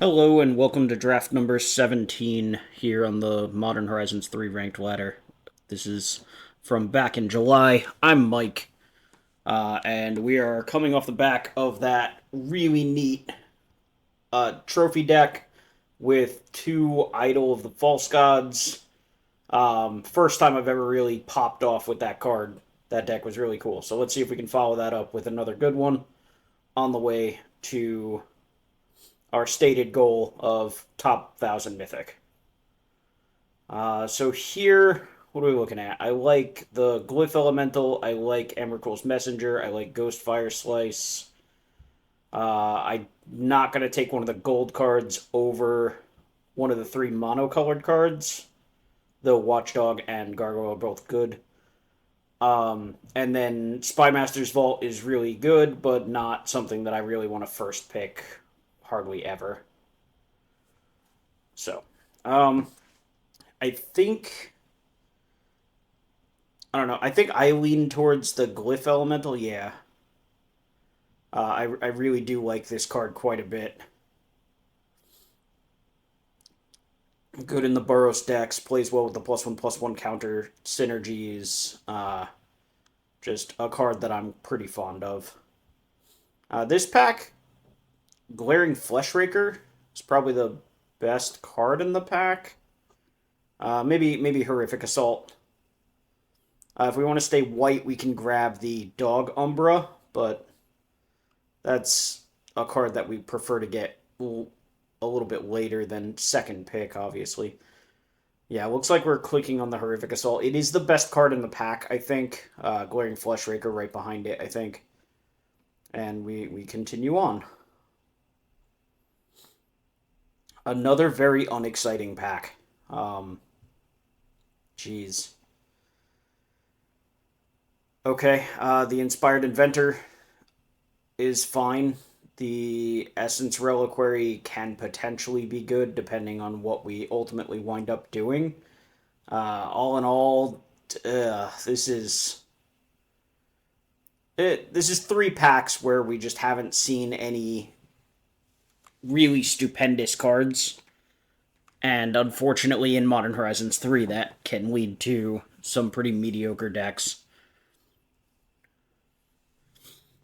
Hello and welcome to draft number 17 here on the Modern Horizons 3 ranked ladder. This is from back in July. I'm Mike, and we are coming off the back of that really neat trophy deck with two Idol of the False Gods. First time I've ever really popped off with that card. That deck was really cool. So let's see if we can follow that up with another good one on the way to our stated goal of top 1,000 Mythic. So here, what are we looking at? I like the Glyph Elemental. I like Emrakul's Messenger. I like Ghostfire Slice. I'm not going to take one of the gold cards over one of the three monocolored cards, though Watchdog and Gargoyle are both good. And then Spymaster's Vault is really good, but not something that I really want to first pick hardly ever. So, um, I think I don't know. I think I lean towards the Glyph Elemental. Yeah, I really do like this card quite a bit. Good in the Burrows decks. Plays well with the +1/+1 counter synergies. Just a card that I'm pretty fond of. This pack, Glaring Fleshraker, is probably the best card in the pack. Maybe Horrific Assault. If we want to stay white, we can grab the Dog Umbra, but that's a card that we prefer to get a little bit later than second pick, obviously. Yeah, looks like we're clicking on the Horrific Assault. It is the best card in the pack, I think. Glaring Fleshraker right behind it, I think. And we continue on. Another very unexciting pack. Jeez. Okay, the Inspired Inventor is fine. The Essence Reliquary can potentially be good depending on what we ultimately wind up doing. All in all, this is it. This is three packs where we just haven't seen any really stupendous cards, and unfortunately, in Modern Horizons 3, that can lead to some pretty mediocre decks.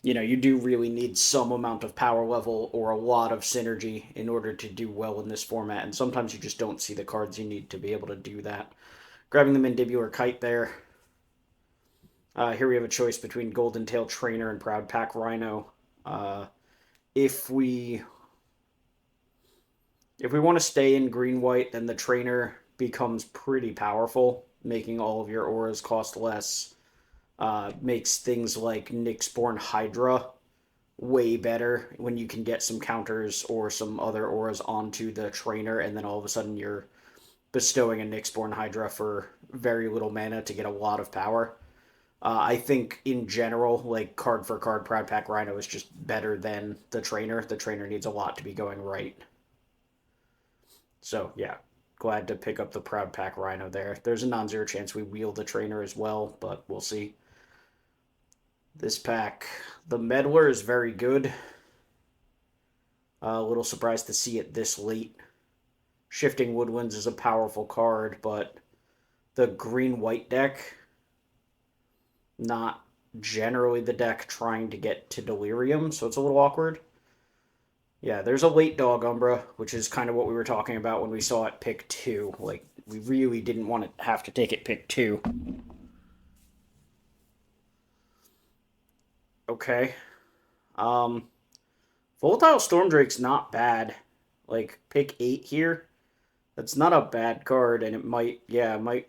You do really need some amount of power level or a lot of synergy in order to do well in this format, and sometimes you just don't see the cards you need to be able to do that. Grabbing the Mandibular Kite there. Here we have a choice between Golden Tail Trainer and Proud Pack Rhino. If we want to stay in green-white, then the Trainer becomes pretty powerful, making all of your auras cost less. Makes things like Nyxborn Hydra way better when you can get some counters or some other auras onto the Trainer, and then all of a sudden you're bestowing a Nyxborn Hydra for very little mana to get a lot of power. I think in general, like card for card, Proud Pack Rhino is just better than the Trainer. The Trainer needs a lot to be going right. So yeah, glad to pick up the Proud Pack Rhino there. There's a non-zero chance we wheel the Trainer as well, but we'll see. This pack, the Meddler is very good. A little surprised to see it this late. Shifting Woodlands is a powerful card, but the green-white deck, not generally the deck trying to get to Delirium, so it's a little awkward. Yeah, there's a late Dog Umbra, which is kind of what we were talking about when we saw it pick 2. Like, we really didn't want to have to take it pick 2. Okay. Volatile Stormdrake's not bad. Like, pick 8 here. That's not a bad card, and it might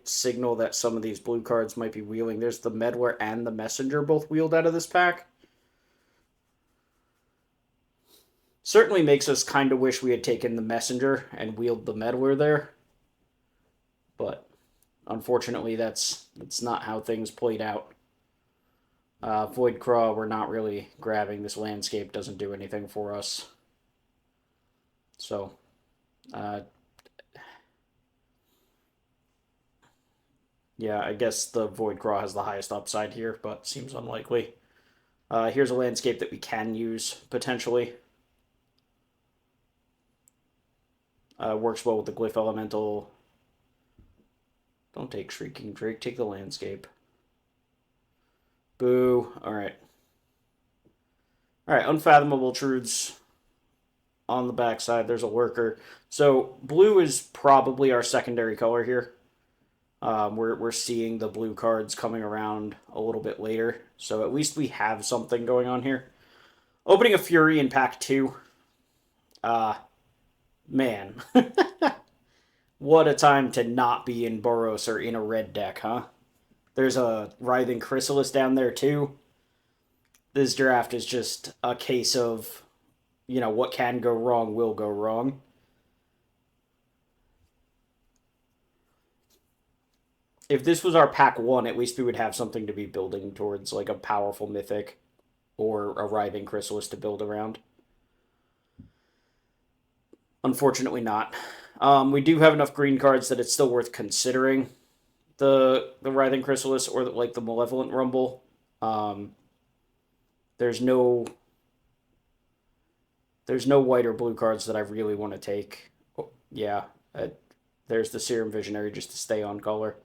signal that some of these blue cards might be wheeling. There's the Meddler and the Messenger both wheeled out of this pack. Certainly makes us kind of wish we had taken the Messenger and wheeled the Meddler there. But unfortunately, that's not how things played out. Void Craw, we're not really grabbing. This landscape doesn't do anything for us. So, yeah, I guess the Void Craw has the highest upside here, but seems unlikely. Here's a landscape that we can use, potentially. Works well with the Glyph Elemental. Don't take Shrieking Drake, take the landscape. Boo. Alright. Alright, Unfathomable Truths on the backside. There's a lurker. So blue is probably our secondary color here. We're seeing the blue cards coming around a little bit later. So at least we have something going on here. Opening a Fury in pack 2. Man. What a time to not be in Boros or in a red deck, huh? There's a Writhing Chrysalis down there too. This draft is just a case of, you know, what can go wrong will go wrong. If this was our pack 1, at least we would have something to be building towards, like a powerful Mythic or a Writhing Chrysalis to build around. Unfortunately not. We do have enough green cards that it's still worth considering the Writhing Chrysalis or like the Malevolent Rumble. There's no white or blue cards that I really want to take. Oh, yeah, there's the Serum Visionary just to stay on color.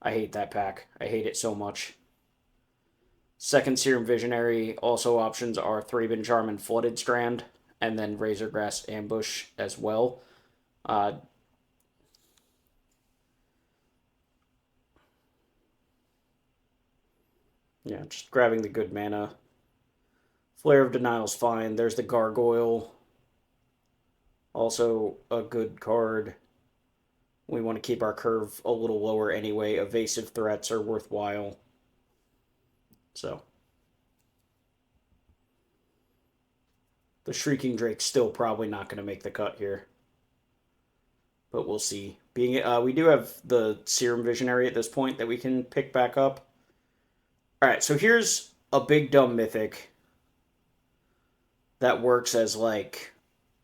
I hate that pack. I hate it so much. Second Serum Visionary, also options are Thraben Charm and Flooded Strand, and then Razorgrass Ambush as well. Yeah, just grabbing the good mana. Flare of Denial is fine. There's the Gargoyle. Also a good card. We want to keep our curve a little lower anyway. Evasive threats are worthwhile. So. The Shrieking Drake's still probably not going to make the cut here. But we'll see. We do have the Serum Visionary at this point that we can pick back up. Alright, so here's a big dumb Mythic that works as like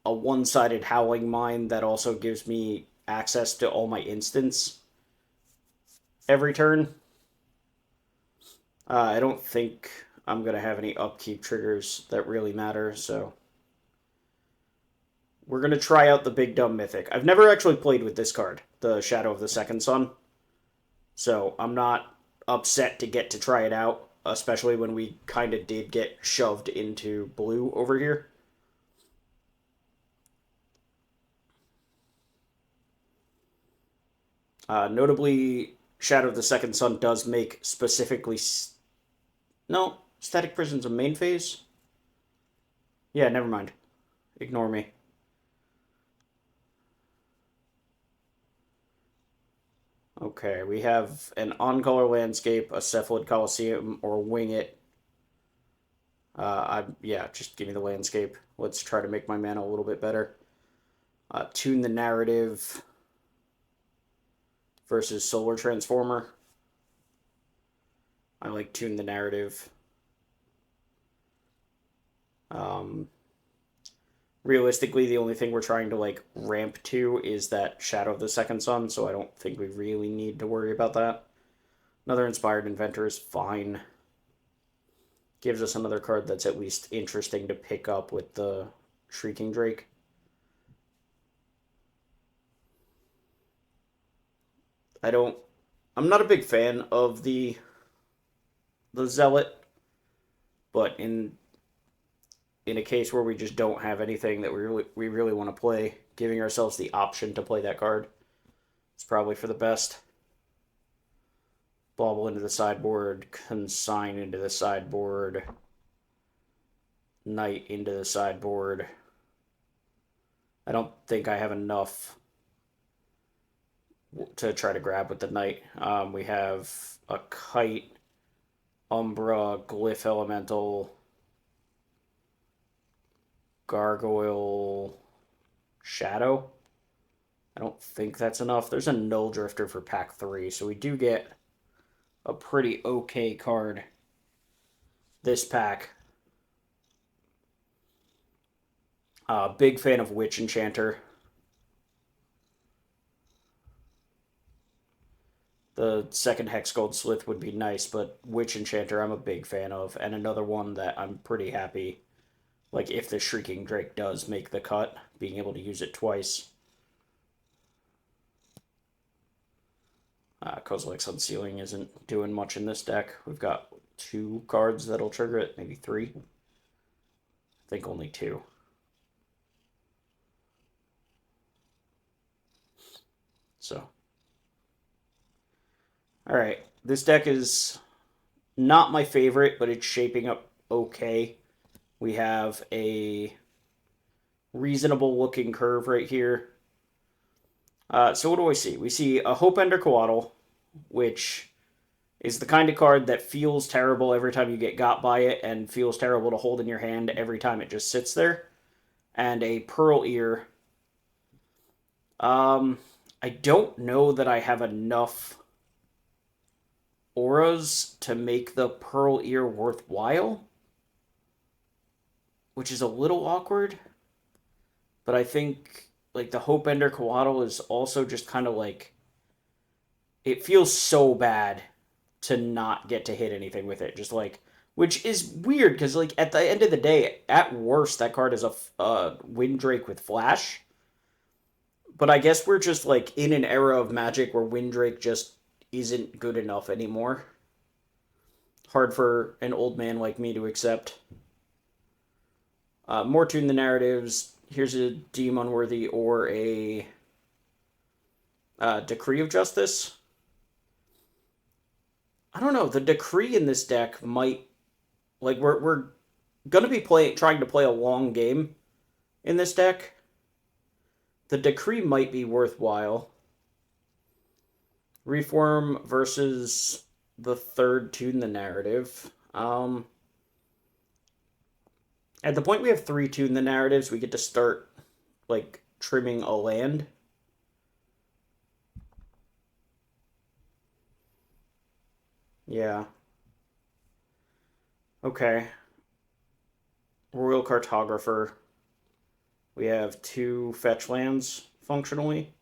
a one-sided Howling Mine that also gives me access to all my instants every turn. I don't think I'm going to have any upkeep triggers that really matter, so we're going to try out the big dumb Mythic. I've never actually played with this card, the Shadow of the Second Sun, so I'm not upset to get to try it out, especially when we kind of did get shoved into blue over here. Notably, Shadow of the Second Sun does make specifically... No, Static Prison's a main phase? Yeah, never mind. Ignore me. Okay, we have an on-color landscape, a Cephalid Coliseum, or Wing It. Yeah, just give me the landscape. Let's try to make my mana a little bit better. Tune the Narrative versus Solar Transformer. I like Tune the Narrative. Realistically, the only thing we're trying to like ramp to is that Shadow of the Second Sun, so I don't think we really need to worry about that. Another Inspired Inventor is fine. Gives us another card that's at least interesting to pick up with the Shrieking Drake. I'm not a big fan of the Zealot, but in a case where we just don't have anything that we really want to play, giving ourselves the option to play that card is probably for the best. Bauble into the sideboard, Consign into the sideboard, Knight into the sideboard. I don't think I have enough to try to grab with the Knight. We have a Kite, Umbra, Glyph Elemental, Gargoyle, Shadow. I don't think that's enough. There's a Null Drifter for pack 3, so we do get a pretty okay card this pack. Big fan of Witch Enchanter. The second Hex Gold Slith would be nice, but Witch Enchanter I'm a big fan of, and another one that I'm pretty happy, like if the Shrieking Drake does make the cut, being able to use it twice. Kozilek's Unsealing isn't doing much in this deck. We've got 2 cards that'll trigger it, maybe 3. I think only 2. So, alright. This deck is not my favorite, but it's shaping up okay. We have a reasonable looking curve right here. So what do I see? We see a Hope Ender Coatl, which is the kind of card that feels terrible every time you get got by it and feels terrible to hold in your hand every time it just sits there. And a Pearl Ear. I don't know that I have enough auras to make the Pearl Ear worthwhile, which is a little awkward. But I think like the Hope Ender Coatl is also just kind of like, it feels so bad to not get to hit anything with it. Just like, which is weird because like at the end of the day, at worst that card is a Windrake with Flash. But I guess we're just like in an era of Magic where Windrake just isn't good enough anymore. Hard for an old man like me to accept. More Tune the Narratives. Here's a Deem Unworthy or a Decree of Justice. I don't know. The Decree in this deck might, like, we're gonna be trying to play a long game in this deck. The Decree might be worthwhile. Reform versus the third Tune the Narrative. At the point we have 3 Tune the Narratives, we get to start, like, trimming a land. Yeah. Okay. Royal Cartographer. We have 2 fetch lands, functionally.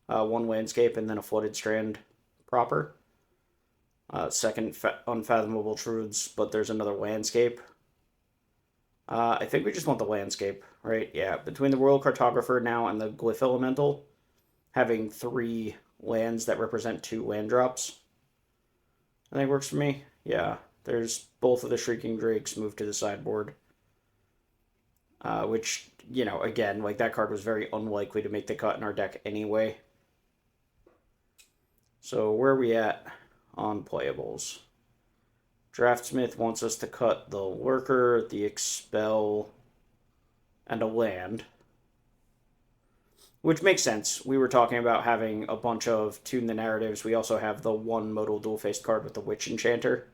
1 landscape and then a Flooded Strand proper. Second, Unfathomable Truths, but there's another landscape. I think we just want the landscape, right? Yeah, between the Royal Cartographer now and the Glyph Elemental, having 3 lands that represent 2 land drops, I think works for me. Yeah, there's both of the Shrieking Drakes moved to the sideboard. Which, you know, again, like that card was very unlikely to make the cut in our deck anyway. So where are we at on playables? Draftsmith wants us to cut the Lurker, the Expel, and a land. Which makes sense. We were talking about having a bunch of Tune the Narratives. We also have the 1 modal dual-faced card with the Witch Enchanter.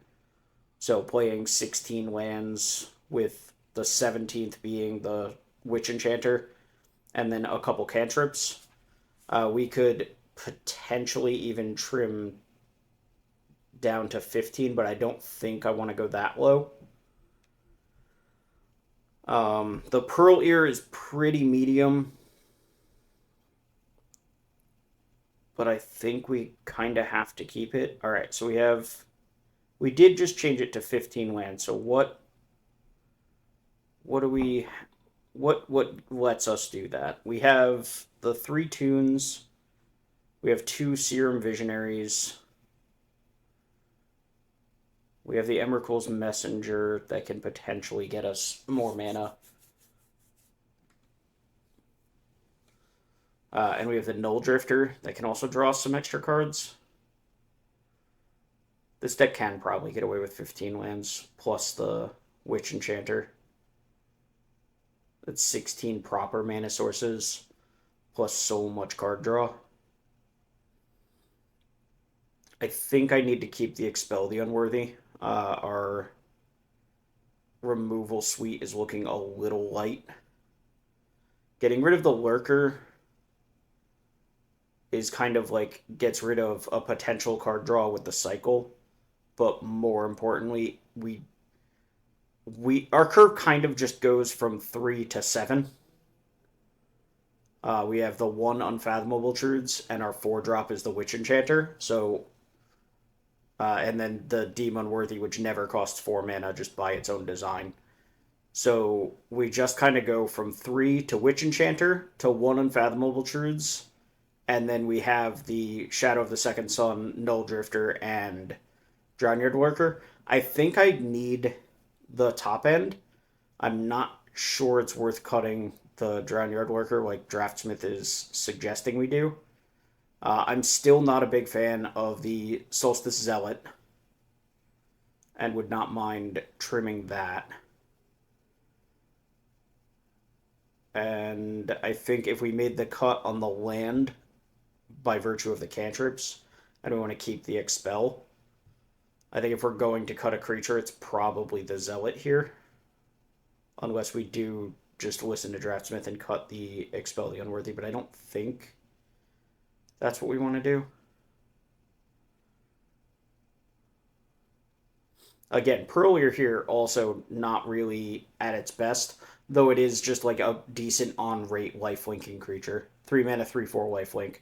So playing 16 lands with the 17th being the Witch Enchanter, and then a couple cantrips. We could potentially even trim down to 15, but I don't think I want to go that low. The Pearl Ear is pretty medium, but I think we kind of have to keep it. All right, so we did just change it to 15 lands. So what lets us do that? We have the 3 tunes. We have 2 Serum Visionaries. We have the Emrakul's Messenger that can potentially get us more mana. And we have the Null Drifter that can also draw some extra cards. This deck can probably get away with 15 lands, plus the Witch Enchanter. That's 16 proper mana sources, plus so much card draw. I think I need to keep the Expel the Unworthy. Our removal suite is looking a little light. Getting rid of the Lurker is kind of like gets rid of a potential card draw with the cycle, but more importantly, our curve kind of just goes from 3 to 7. We have the 1 Unfathomable Truths, and our 4-drop is the Witch Enchanter. So, and then the Deem Unworthy, which never costs 4 mana just by its own design. So we just kind of go from 3 to Witch Enchanter to 1 Unfathomable Truths, And then we have the Shadow of the Second Sun, Null Drifter, and Drownyard Worker. I think I need the top end. I'm not sure it's worth cutting the Drownyard Worker like Draftsmith is suggesting we do. I'm still not a big fan of the Solstice Zealot and would not mind trimming that. And I think if we made the cut on the land by virtue of the cantrips, I don't want to keep the Expel. I think if we're going to cut a creature, it's probably the Zealot here. Unless we do just listen to Draftsmith and cut the Expel the Unworthy, but I don't think that's what we want to do. Again, Pearlier here also not really at its best, though it is just like a decent on-rate lifelinking creature. 3 mana, 3/4 lifelink,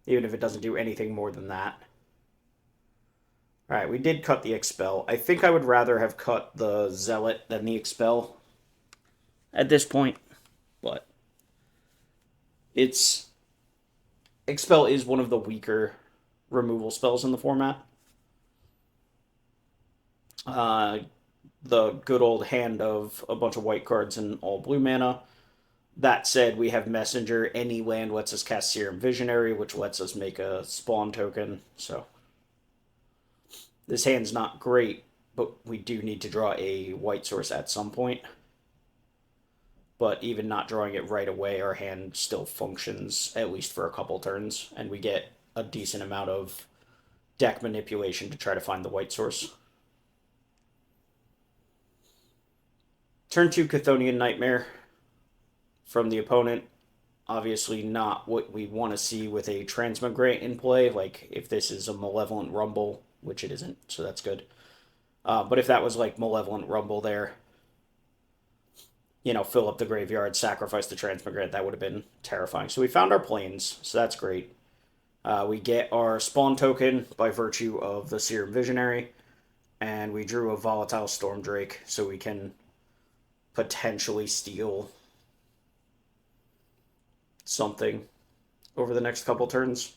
even if it doesn't do anything more than that. Alright, we did cut the Expel. I think I would rather have cut the Zealot than the Expel at this point, but it's... Expel is one of the weaker removal spells in the format. The good old hand of a bunch of white cards and all blue mana. That said, we have Messenger. Any land lets us cast Serum Visionary, which lets us make a spawn token. So this hand's not great, but we do need to draw a white source at some point. But even not drawing it right away, our hand still functions at least for a couple turns, and we get a decent amount of deck manipulation to try to find the white source. Turn 2 Chthonian Nightmare from the opponent. Obviously not what we want to see with a Transmigrate in play, like if this is a Malevolent Rumble, which it isn't, so that's good. But if that was like Malevolent Rumble there, fill up the graveyard, sacrifice the Transmigrate, that would have been terrifying. So we found our planes, so that's great. We get our spawn token by virtue of the Serum Visionary, and we drew a Volatile Stormdrake, so we can potentially steal something over the next couple turns.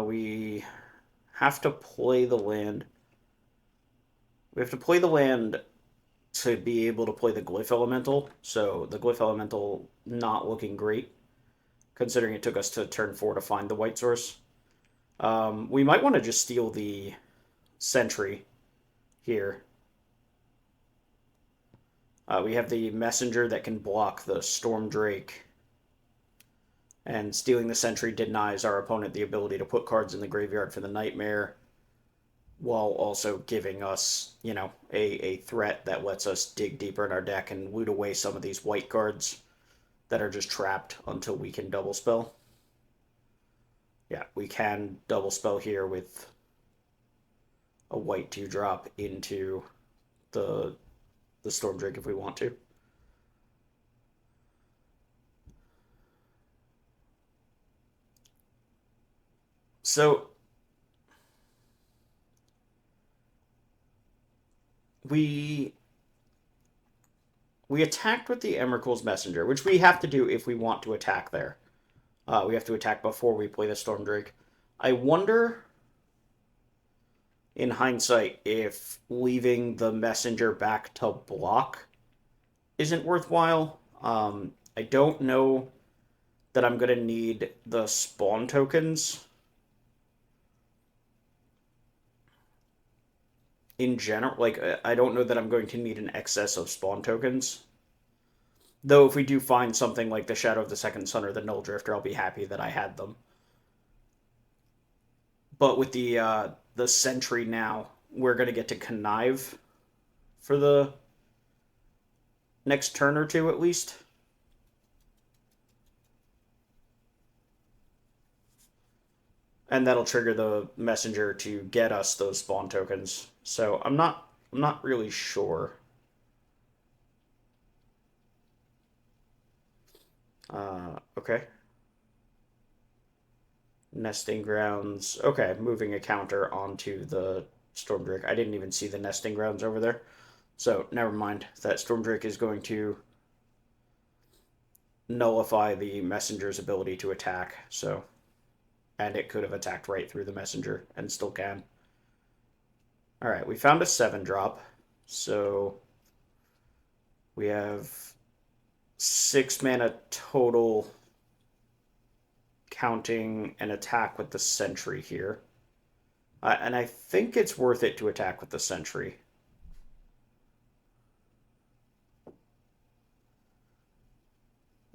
We have to play the land. We have to play the land to be able to play the Glyph Elemental. So the Glyph Elemental not looking great, considering it took us to turn 4 to find the white source. We might want to just steal the Sentry here. We have the Messenger that can block the Stormdrake, and stealing the Sentry denies our opponent the ability to put cards in the graveyard for the Nightmare, while also giving us, a threat that lets us dig deeper in our deck and loot away some of these white cards that are just trapped until we can double spell. Yeah, we can double spell here with a white 2-drop into the Stormdrake if we want to. So we attacked with the Emrakul's Messenger, which we have to do if we want to attack there. We have to attack before we play the Stormdrake. I wonder, in hindsight, if leaving the Messenger back to block isn't worthwhile. I don't know that I'm going to need the spawn tokens in general. Like, I don't know that I'm going to need an excess of spawn tokens. Though if we do find something like the Shadow of the Second Sun or the Null Drifter, I'll be happy that I had them. But with the Sentry now, we're going to get to connive for the next turn or two at least. And that'll trigger the Messenger to get us those spawn tokens. So I'm not really sure. Okay. Nesting Grounds. Okay, moving a counter onto the Stormdrake. I didn't even see the Nesting Grounds over there. So, never mind. That Stormdrake is going to nullify the messenger's ability to attack, so... And it could have attacked right through the messenger, and still can. Alright, we found a 7-drop, so... We have 6 mana total, counting an attack with the Sentry here. And I think it's worth it to attack with the Sentry.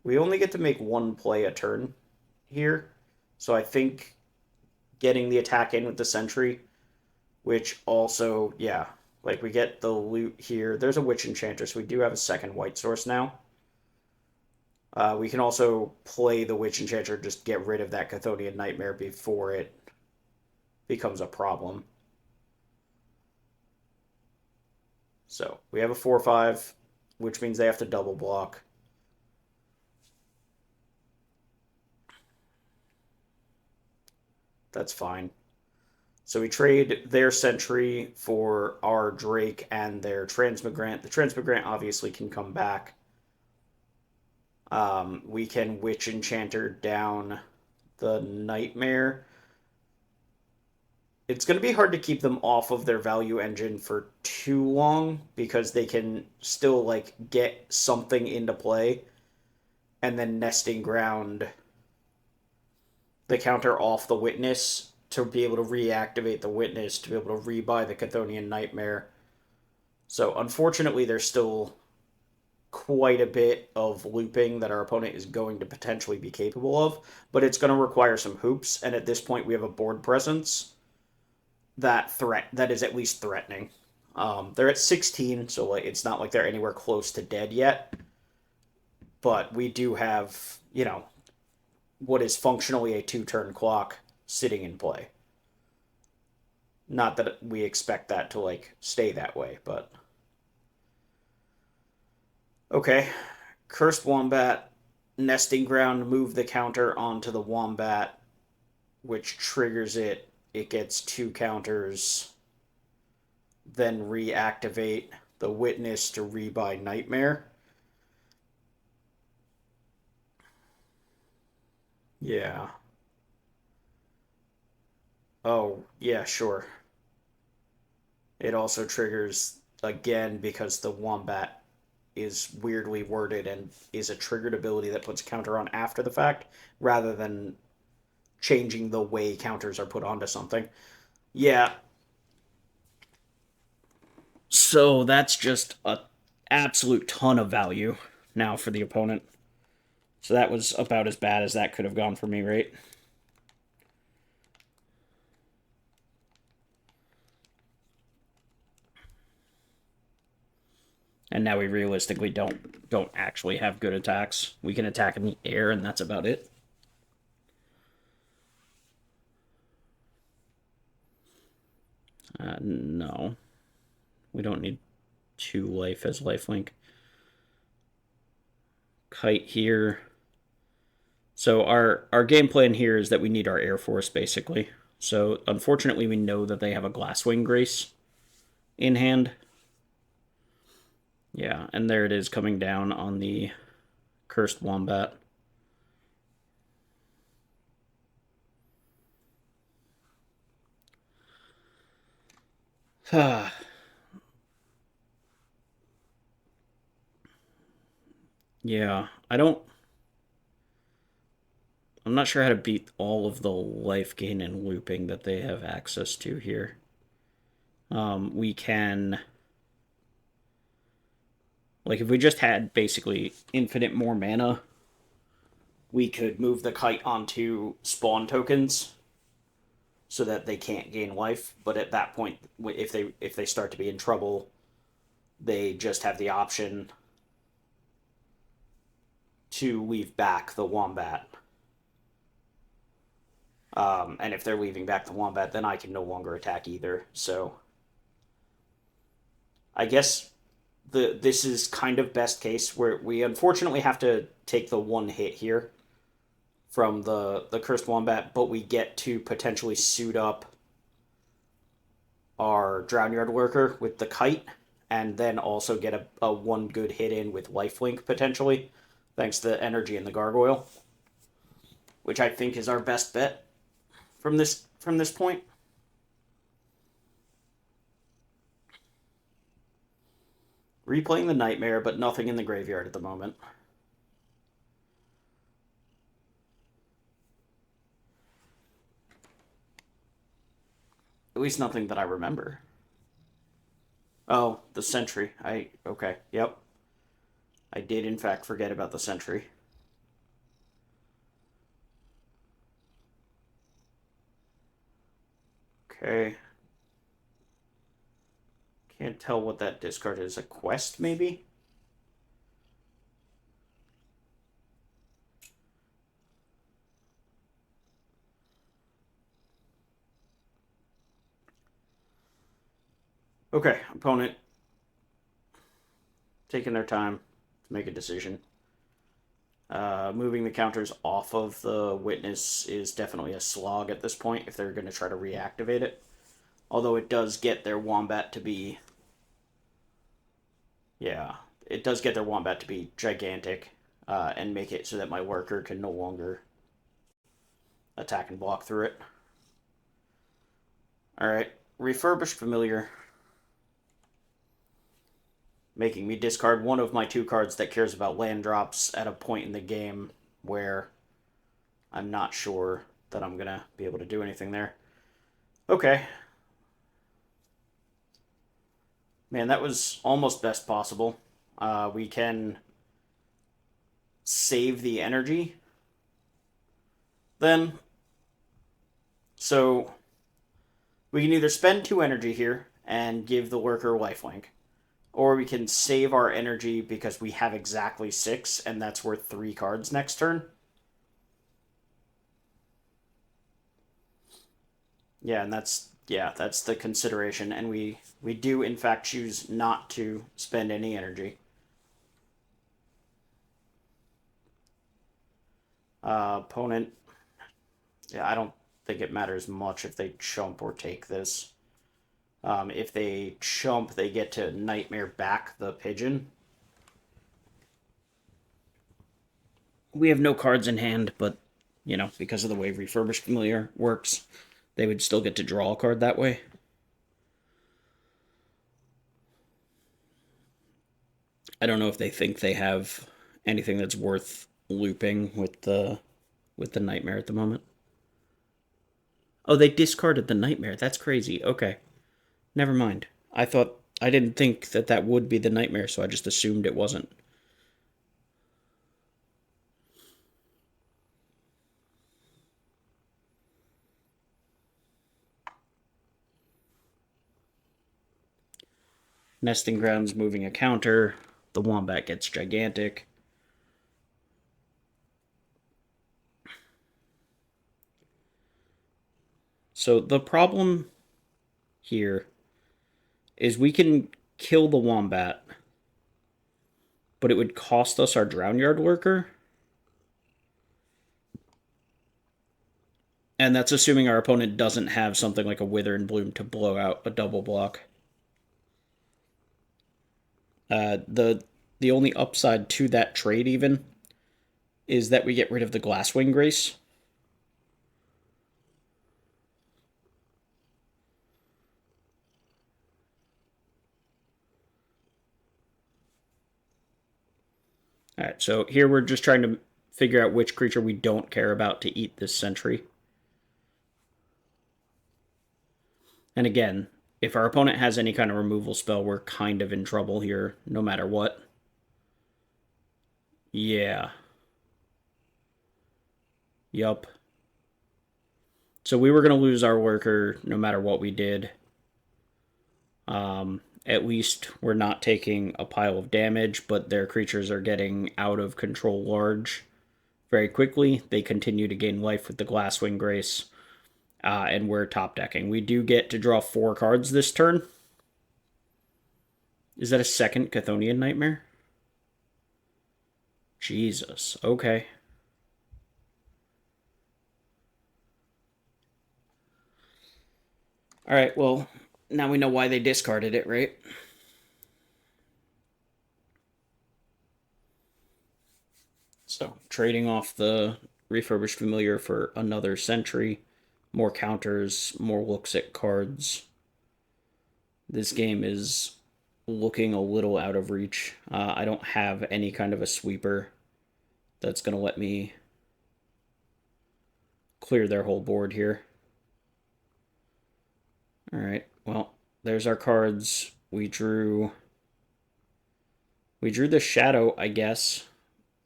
We only get to make one play a turn here, so I think getting the attack in with the Sentry, which also, yeah, like we get the loot here. There's a Witch Enchanter, so we do have a second white source now. We can also play the Witch Enchanter, just get rid of that Chthonian Nightmare before it becomes a problem. So we have a 4/5, which means they have to double block. That's fine. So we trade their Sentry for our Drake and their Transmigrant. The Transmigrant obviously can come back. We can Witch Enchanter down the Nightmare. It's going to be hard to keep them off of their value engine for too long because they can still like get something into play and then Nesting Ground the counter off the Witness to be able to reactivate the Witness to be able to rebuy the Chthonian Nightmare. So unfortunately there's still quite a bit of looping that our opponent is going to potentially be capable of, but it's going to require some hoops, and at this point we have a board presence that is at least threatening. They're at 16, so like it's not like they're anywhere close to dead yet. But we do have, what is functionally a 2-turn clock sitting in play. Not that we expect that to like stay that way, but okay. Cursed Wombat, Nesting Ground, move the counter onto the Wombat, which triggers it. It gets 2 counters, then reactivate the Witness to rebuy Nightmare. Yeah. Oh, yeah, sure. It also triggers again because the Wombat is weirdly worded and is a triggered ability that puts counter on after the fact rather than changing the way counters are put onto something. Yeah. So that's just a absolute ton of value now for the opponent. So that was about as bad as that could have gone for me, right? And now we realistically don't actually have good attacks. We can attack in the air, and that's about it. No. We don't need 2 life as lifelink. Kite here. So our game plan here is that we need our Air Force, basically. So unfortunately, we know that they have a Glasswing Grace in hand. Yeah, and there it is coming down on the Cursed Wombat. Yeah, I'm not sure how to beat all of the life gain and looping that they have access to here. We can... Like, if we just had basically infinite more mana, we could move the Kite onto spawn tokens so that they can't gain life. But at that point, if they start to be in trouble, they just have the option to leave back the Wombat. And if they're leaving back the Wombat, then I can no longer attack either. So I guess this is kind of best case where we unfortunately have to take the 1 hit here from the Cursed Wombat, but we get to potentially suit up our Drownyard Lurker with the Kite, and then also get a 1 good hit in with Lifelink potentially. thanks to energy in the gargoyle, which I think is our best bet from this point. Replaying the nightmare, but nothing in the graveyard at the moment. At least nothing that I remember. Oh, the sentry. Okay, yep. I did in fact forget about the sentry. Okay. Can't tell what that discard is. A quest, maybe? Okay, opponent taking their time to make a decision. Moving the counters off of the witness is definitely a slog at this point if they're going to try to reactivate it. Although it does get their wombat to be... Yeah, it does get their wombat to be gigantic and make it so that my worker can no longer attack and block through it. Alright, refurbished familiar. Making me discard one of my 2 cards that cares about land drops at a point in the game where I'm not sure that I'm going to be able to do anything there. Okay. Man, that was almost best possible. We can save the energy then. So we can either spend 2 energy here and give the worker lifelink, or we can save our energy because we have exactly 6, and that's worth 3 cards next turn. Yeah, and that's the consideration, and we do in fact choose not to spend any energy. Opponent, yeah, I don't think it matters much if they chump or take this. If they chump, they get to nightmare back the pigeon. We have no cards in hand, but, you know, because of the way refurbished familiar works, they would still get to draw a card that way. I don't know if they think they have anything that's worth looping with the nightmare at the moment. Oh, they discarded the nightmare. That's crazy. Okay. Never mind. I didn't think that would be the nightmare, so I just assumed it wasn't. Nesting grounds moving a counter. The wombat gets gigantic. So the problem here is we can kill the wombat, but it would cost us our Drownyard worker. And that's assuming our opponent doesn't have something like a Wither and Bloom to blow out a double block. The only upside to that trade even is that we get rid of the Glasswing Grace. Alright, so here we're just trying to figure out which creature we don't care about to eat this sentry. And again, if our opponent has any kind of removal spell, we're kind of in trouble here, no matter what. Yeah. Yup. So we were going to lose our worker no matter what we did. At least we're not taking a pile of damage, but their creatures are getting out of control large very quickly. They continue to gain life with the Glasswing Grace, and we're top decking. We do get to draw 4 cards this turn. Is that a second Chthonian Nightmare? Jesus, okay. Alright, well, now we know why they discarded it, right? So, trading off the refurbished familiar for another sentry, more counters, more looks at cards. This game is looking a little out of reach. I don't have any kind of a sweeper that's going to let me clear their whole board here. Alright, well, there's our cards. We drew the shadow, I guess.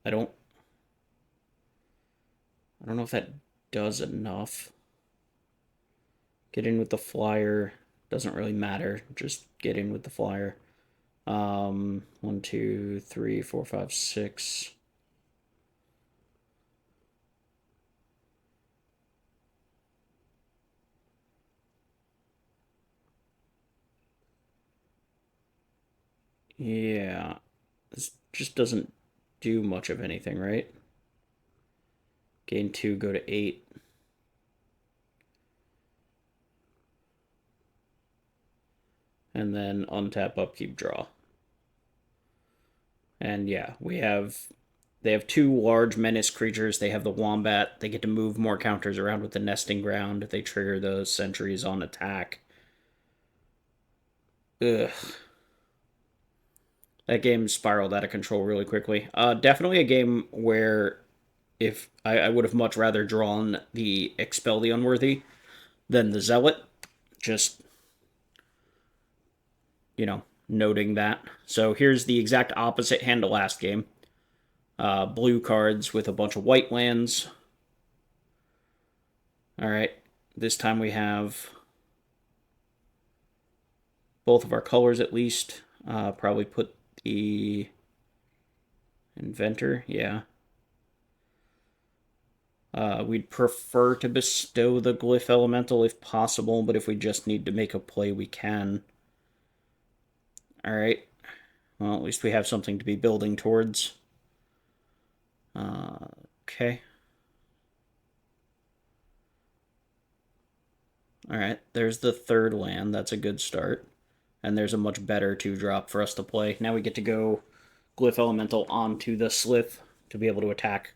I don't know if that does enough. Get in with the flyer. Doesn't really matter. Just get in with the flyer. 1, 2, 3, 4, 5, 6. Yeah. This just doesn't do much of anything, right? Gain 2, go to 8. And then untap, upkeep, draw. And yeah, they have 2 large menace creatures. They have the wombat. They get to move more counters around with the nesting ground. They trigger the sentries on attack. Ugh. That game spiraled out of control really quickly. Definitely a game where if I would have much rather drawn the Expel the Unworthy than the Zealot. Just, noting that. So here's the exact opposite hand to last game. Blue cards with a bunch of white lands. Alright, this time we have both of our colors at least. Probably put the Inventor, yeah. We'd prefer to bestow the Glyph Elemental if possible, but if we just need to make a play, we can. Alright. Well, at least we have something to be building towards. Okay. Alright, there's the third land. That's a good start. And there's a much better 2-drop for us to play. Now we get to go Glyph Elemental onto the Slith to be able to attack.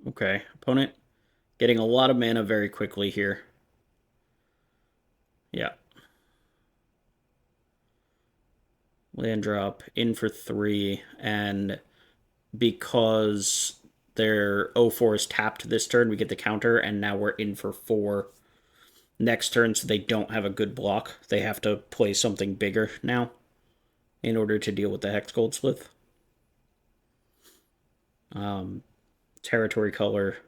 Okay, opponent getting a lot of mana very quickly here. Yeah. Land drop in for 3, and because their 0-4 is tapped this turn, we get the counter, and now we're in for 4 next turn, so they don't have a good block. They have to play something bigger now in order to deal with the Hex Gold Slith. Territory color.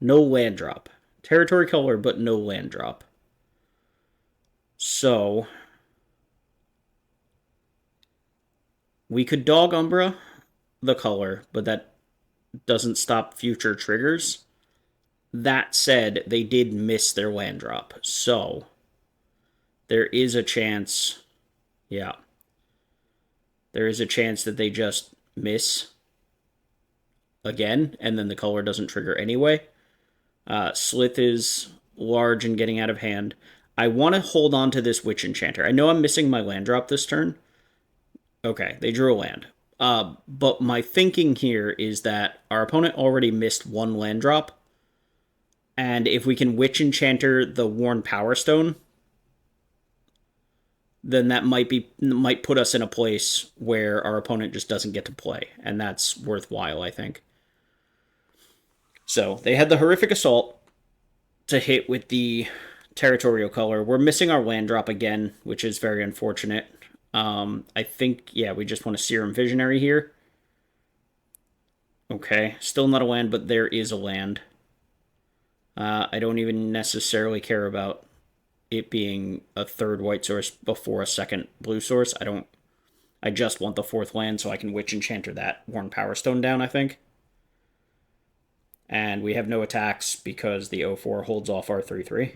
No land drop. Territory color, but no land drop. So we could dog Umbra the color, but that doesn't stop future triggers. That said, they did miss their land drop, so there is a chance, yeah, there is a chance that they just miss again, and then the color doesn't trigger anyway. Slith is large and getting out of hand. I want to hold on to this Witch Enchanter. I know I'm missing my land drop this turn. Okay, they drew a land. But my thinking here is that our opponent already missed 1 land drop, and if we can Witch Enchanter the Worn Power Stone, then that might put us in a place where our opponent just doesn't get to play, and that's worthwhile, I think. So they had the Horrific Assault to hit with the Territorial color. We're missing our land drop again, which is very unfortunate. I think, yeah, we just want a Serum Visionary here. Okay, still not a land, but there is a land. I don't even necessarily care about it being a 3rd white source before a 2nd blue source. I just want the 4th land so I can Witch Enchanter that Worn Power Stone down, I think. And we have no attacks because the 0-4 holds off our 3-3.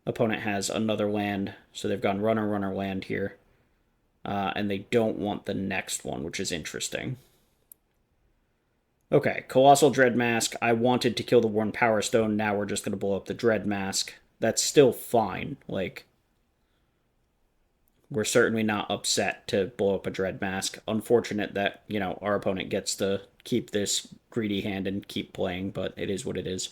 Opponent has another land, so they've gone runner, runner, land here. And they don't want the next one, which is interesting. Okay, Colossal Dread Mask. I wanted to kill the Worn Power Stone. Now we're just going to blow up the Dread Mask. That's still fine. Like, We're certainly not upset to blow up a Dread Mask. Unfortunate that, our opponent gets to keep this greedy hand and keep playing, but it is what it is.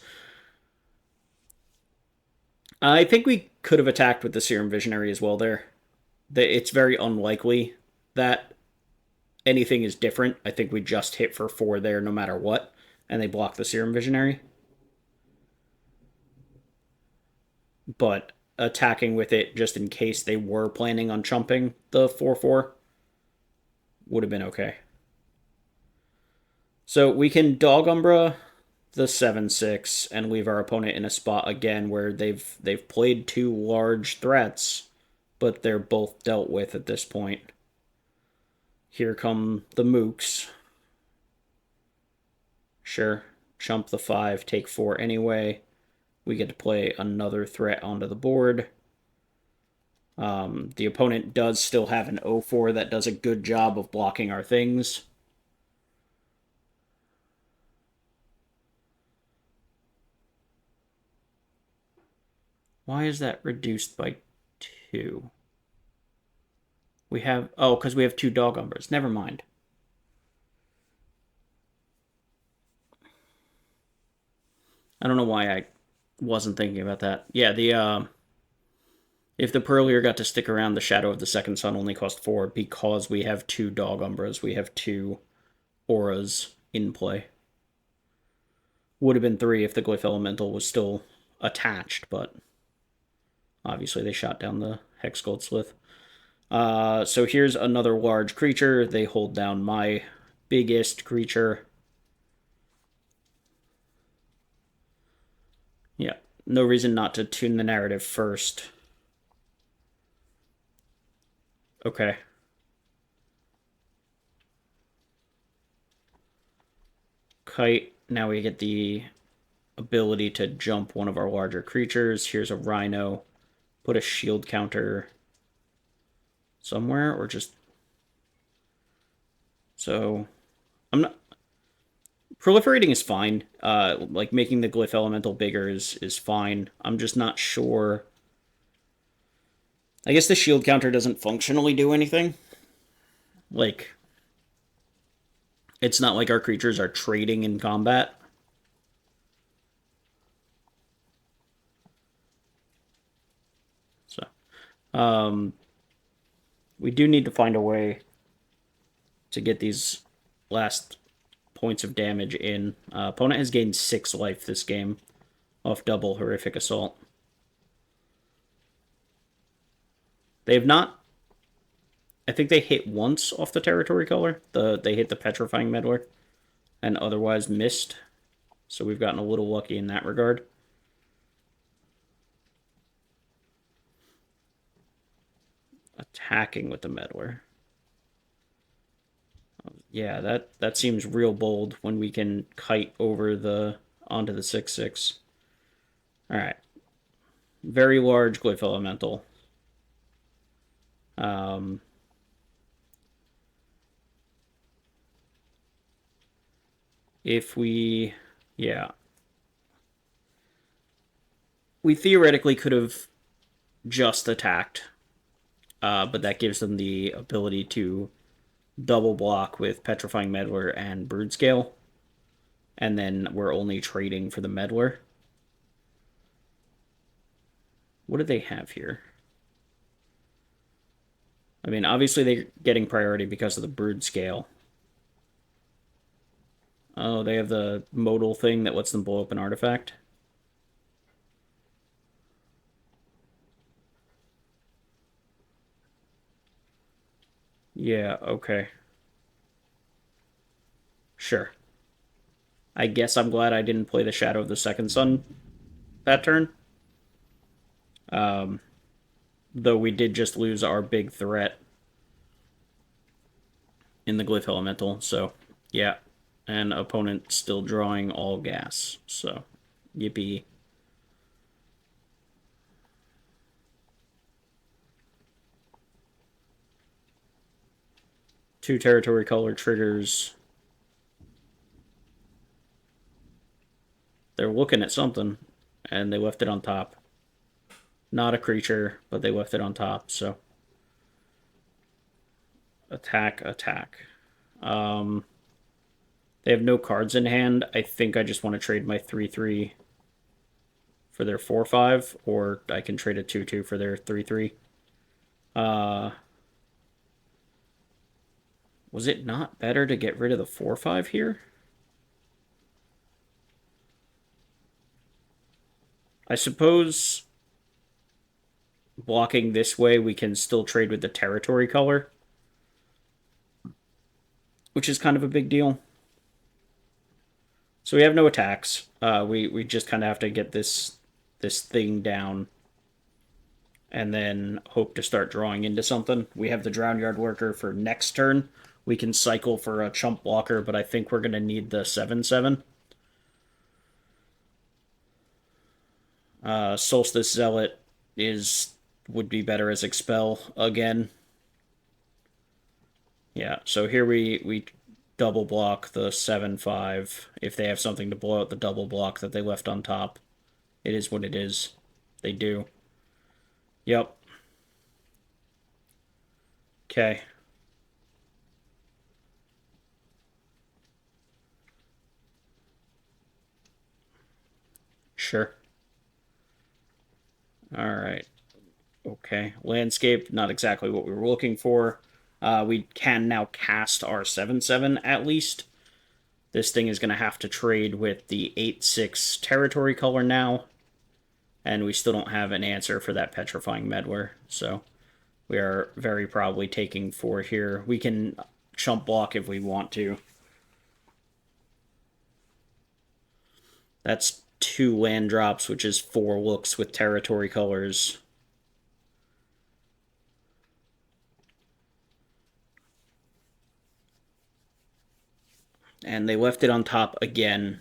I think we could have attacked with the Serum Visionary as well there. It's very unlikely that anything is different. I think we just hit for 4 there no matter what, and they block the Serum Visionary. But attacking with it just in case they were planning on chumping the 4/4 would have been okay. So we can Dog Umbra the 7/6 and leave our opponent in a spot again where they've played 2 large threats, but they're both dealt with at this point. Here come the Mooks. Sure, chump the 5, take 4 anyway. We get to play another threat onto the board. The opponent does still have an 0/4 that does a good job of blocking our things. Why is that reduced by 2? We have... Oh, because we have 2 Dog Umbras. Never mind. I don't know why I wasn't thinking about that. Yeah, if the Purlier got to stick around, the Shadow of the Second Sun only cost 4 because we have 2 Dog Umbras. We have 2 auras in play. Would have been 3 if the Glyph Elemental was still attached, but obviously they shot down the Hex Goldslith. So here's another large creature. They hold down my biggest creature. Yeah, no reason not to tune the narrative first. Okay. Kite. Now we get the ability to jump one of our larger creatures. Here's a Rhino. Put a shield counter somewhere, or just... So, I'm not... Proliferating is fine. Like, making the Glyph Elemental bigger is fine. I'm just not sure... I guess the shield counter doesn't functionally do anything. Like, it's not like our creatures are trading in combat. So, we do need to find a way to get these last points of damage in. Opponent has gained 6 life this game off double Horrific Assault. They have not... I think they hit once off the Territory Color. They hit the Petrifying Meddler and otherwise missed. So we've gotten a little lucky in that regard. Attacking with the Meddler. Yeah, that seems real bold when we can kite over onto the 6/6. Alright. Very large Glyph Elemental. If we... Yeah. We theoretically could have just attacked, but that gives them the ability to double block with Petrifying Meddler and Broodscale, and then we're only trading for the Meddler. What do they have here? I mean, obviously they're getting priority because of the Broodscale. Oh, they have the modal thing that lets them blow up an artifact. Yeah, okay. Sure. I guess I'm glad I didn't play the Shadow of the Second Sun that turn. Though we did just lose our big threat in the Glyph Elemental, so yeah. And opponent still drawing all gas, so yippee. Two Territory Color triggers. They're looking at something, and they left it on top. Not a creature, but they left it on top, so... attack, attack. Um, they have no cards in hand. I think I just want to trade my 3/3 for their 4/5, or I can trade a 2/2 for their 3/3. Uh, was it not better to get rid of the 4/5 here? I suppose blocking this way, we can still trade with the territory color, which is kind of a big deal. So we have no attacks. We just kind of have to get this thing down, and then hope to start drawing into something. We have the Drownyard Lurker for next turn. We can cycle for a chump blocker, but I think we're gonna need the 7/7. Solstice Zealot would be better as expel again. Yeah, so here we double block the 7/5 if they have something to blow out the double block that they left on top. It is what it is. They do. Yep. Okay. Sure. All right. Okay. Landscape, not exactly what we were looking for. We can now cast our 7/7 at least. This thing is going to have to trade with the 8/6 territory color now. And we still don't have an answer for that Petrifying Meddler. So we are very probably taking 4 here. We can chump block if we want to. That's 2 land drops, which is 4 looks with territory colors. And they left it on top again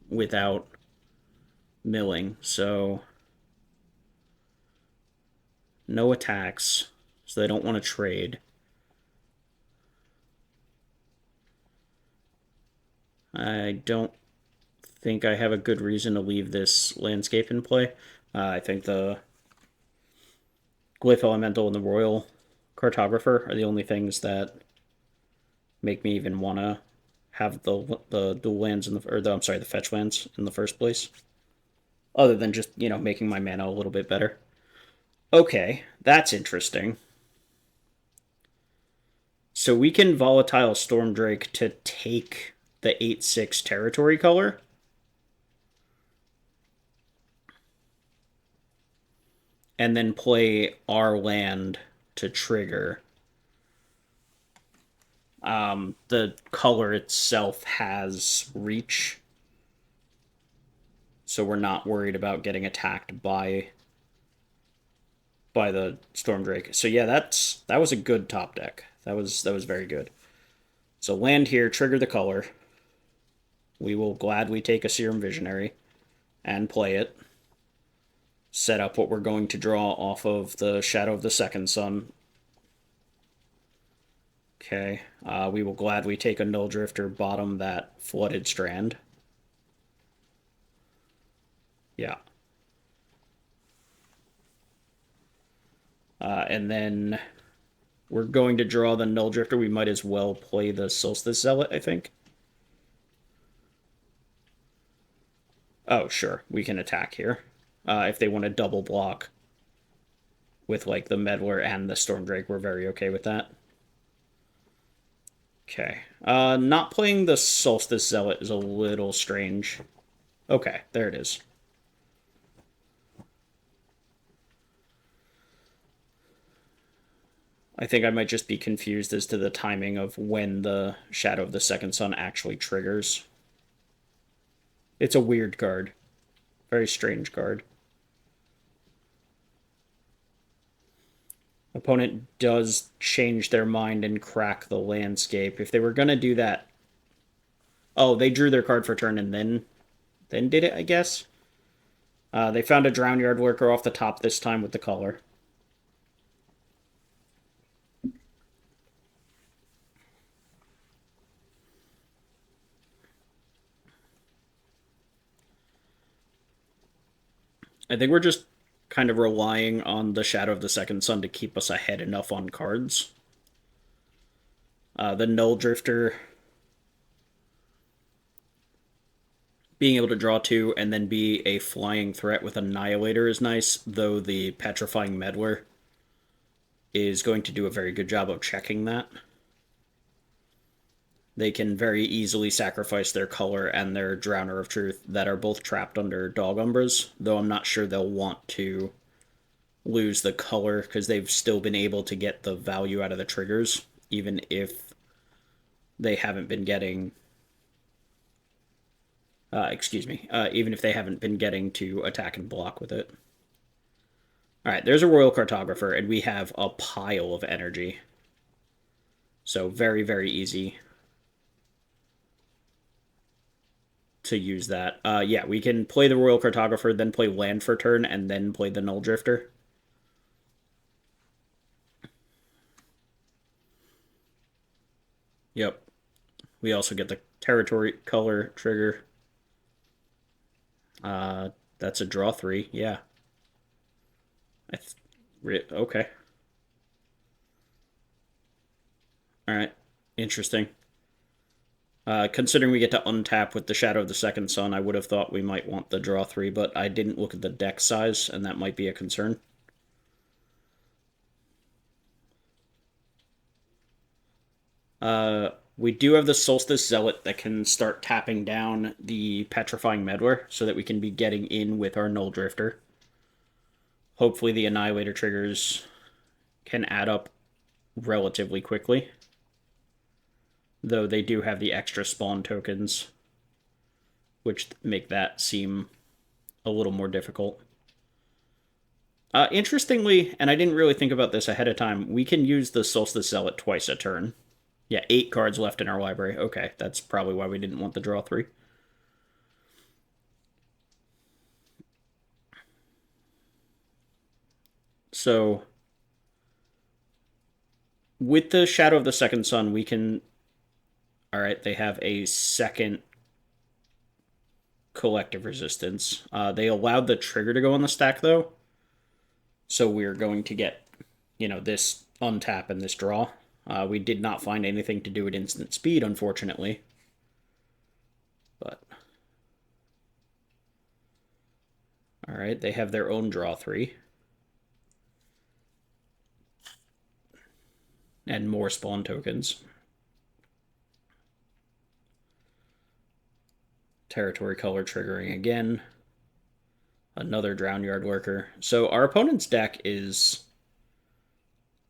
without milling, so no attacks, so they don't want to trade. I don't think I have a good reason to leave this landscape in play. I think the Glyph Elemental and the Royal Cartographer are the only things that make me even want to have the dual lands in the or the I'm sorry the fetch lands in the first place. Other than just making my mana a little bit better. Okay, that's interesting. So we can Volatile Stormdrake to take the 8/6 territory color. And then play our land to trigger. The color itself has reach, so we're not worried about getting attacked by the Stormdrake. So yeah, that was a good top deck. That was very good. So land here, trigger the color. We will gladly take a Serum Visionary and play it. Set up what we're going to draw off of the Shadow of the Second Sun. Okay, we will gladly take a Null Drifter, bottom that Flooded Strand. Yeah. And then we're going to draw the Null Drifter. We might as well play the Solstice Zealot, I think. Oh, sure. We can attack here. If they want to double block with like the Meddler and the Stormdrake, we're very okay with that. Okay. Not playing the Solstice Zealot is a little strange. Okay, there it is. I think I might just be confused as to the timing of when the Shadow of the Second Sun actually triggers. It's a weird card. Very strange card. Opponent does change their mind and crack the landscape. If they were going to do that... Oh, they drew their card for turn and then did it, I guess? They found a Drownyard Lurker off the top this time with the color. I think we're just kind of relying on the Shadow of the Second Sun to keep us ahead enough on cards. The Null Drifter being able to draw two and then be a flying threat with Annihilator is nice, though the Petrifying Meddler is going to do a very good job of checking that. They can very easily sacrifice their color and their Drowner of Truth that are both trapped under Dog Umbras, though I'm not sure they'll want to lose the color because they've still been able to get the value out of the triggers, even if they haven't been getting even if they haven't been getting to attack and block with it. Alright, there's a Royal Cartographer, and we have a pile of energy. So very, very easy to use that. Yeah, we can play the Royal Cartographer, then play land for turn, and then play the Null Drifter. Yep. We also get the territory color trigger. That's a draw 3, yeah. Okay. Alright, interesting. Considering we get to untap with the Shadow of the Second Sun, I would have thought we might want the draw 3, but I didn't look at the deck size, and that might be a concern. We do have the Solstice Zealot that can start tapping down the Petrifying Meddler so that we can be getting in with our Null Drifter. Hopefully the Annihilator triggers can add up relatively quickly, though they do have the extra spawn tokens, which make that seem a little more difficult. Interestingly, and I didn't really think about this ahead of time, we can use the Solstice Zealot twice a turn. Yeah, 8 cards left in our library. Okay, that's probably why we didn't want the draw 3. So, with the Shadow of the Second Sun, we can... Alright, they have a second collective resistance. They allowed the trigger to go on the stack, though. So we're going to get, this untap and this draw. We did not find anything to do at instant speed, unfortunately. But... Alright, they have their own draw 3. And more spawn tokens. Territory color triggering again. Another Drownyard Lurker. So our opponent's deck is...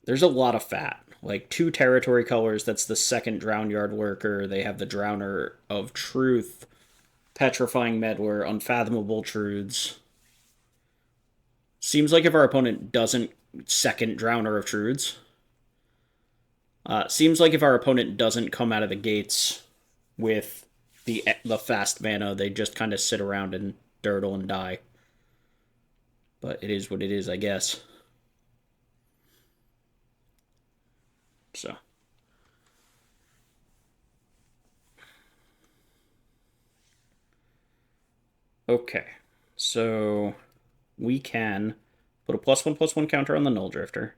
There's a lot of fat. Like 2 territory colors, that's the second Drownyard Lurker. They have the Drowner of Truth, Petrifying Meddler, Unfathomable Truths. Seems like if our opponent doesn't second Drowner of Truths, seems like if our opponent doesn't come out of the gates with the fast mana, they just kind of sit around and durdle and die. But it is what it is, I guess. So. Okay. So we can put a +1/+1 counter on the Null Drifter.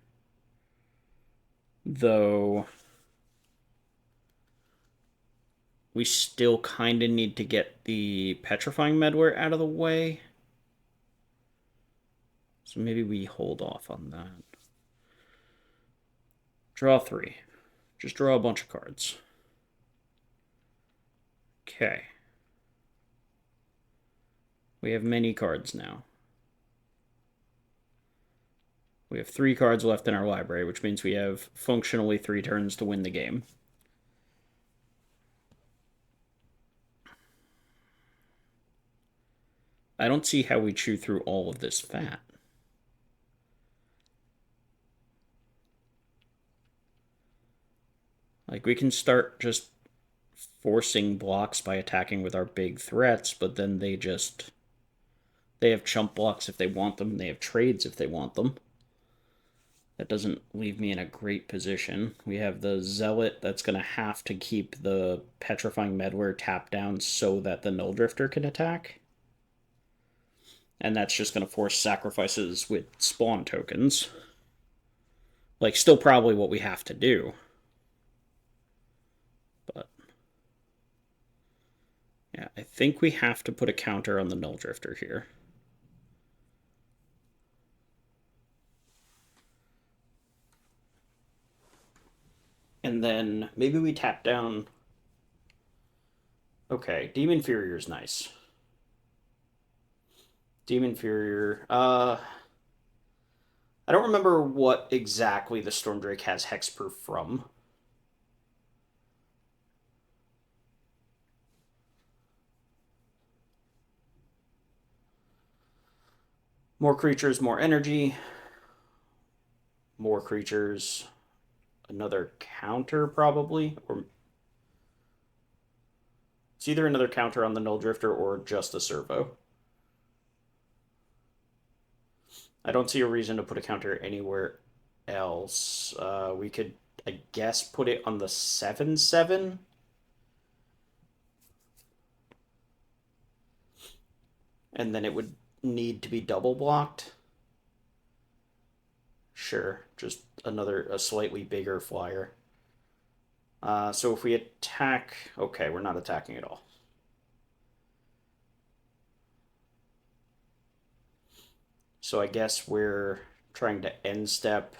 Though we still kind of need to get the Petrifying Meddler out of the way. So maybe we hold off on that. Draw 3. Just draw a bunch of cards. Okay. We have many cards now. We have 3 cards left in our library, which means we have functionally 3 turns to win the game. I don't see how we chew through all of this fat. Like, we can start just forcing blocks by attacking with our big threats, but then they have chump blocks if they want them, and they have trades if they want them. That doesn't leave me in a great position. We have the Zealot that's going to have to keep the Petrifying Meddler tapped down so that the Null Drifter can attack. And that's just going to force sacrifices with spawn tokens. Like, still probably what we have to do. Yeah, I think we have to put a counter on the Null Drifter here. And then maybe we tap down. Okay, Demon Furrier is nice. Demon Furrier. I don't remember what exactly the Stormdrake has hexproof from. More creatures, more energy. More creatures. Another counter, probably. Or it's either another counter on the Null Drifter or just a servo. I don't see a reason to put a counter anywhere else. We could, I guess, put it on the 7/7. And then it would need to be double blocked. Sure, just a slightly bigger flyer. So if we attack, okay, we're not attacking at all. So I guess we're trying to end step,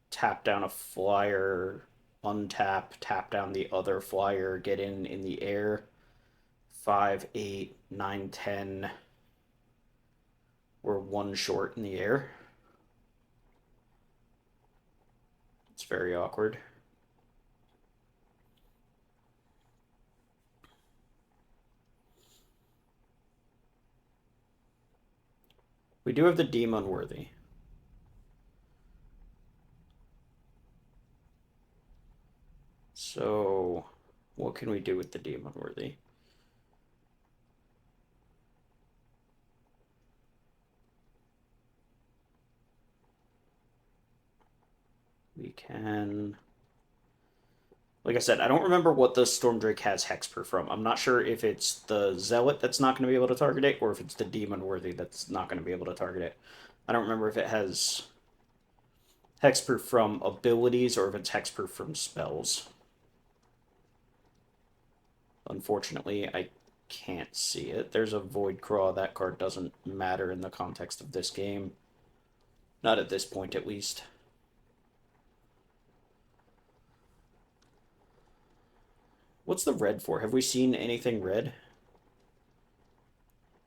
tap down a flyer, untap, tap down the other flyer, get in the air. 5, 8, 9, 10. We're one short in the air. It's very awkward. We do have the Deem Unworthy. So, what can we do with the Deem Unworthy? We can... Like I said, I don't remember what the Stormdrake has hexproof from. I'm not sure if it's the Zealot that's not going to be able to target it, or if it's the Demon Worthy that's not going to be able to target it. I don't remember if it has hexproof from abilities or if it's hexproof from spells. Unfortunately, I can't see it. There's a Void Craw. That card doesn't matter in the context of this game. Not at this point, at least. What's the red for? Have we seen anything red?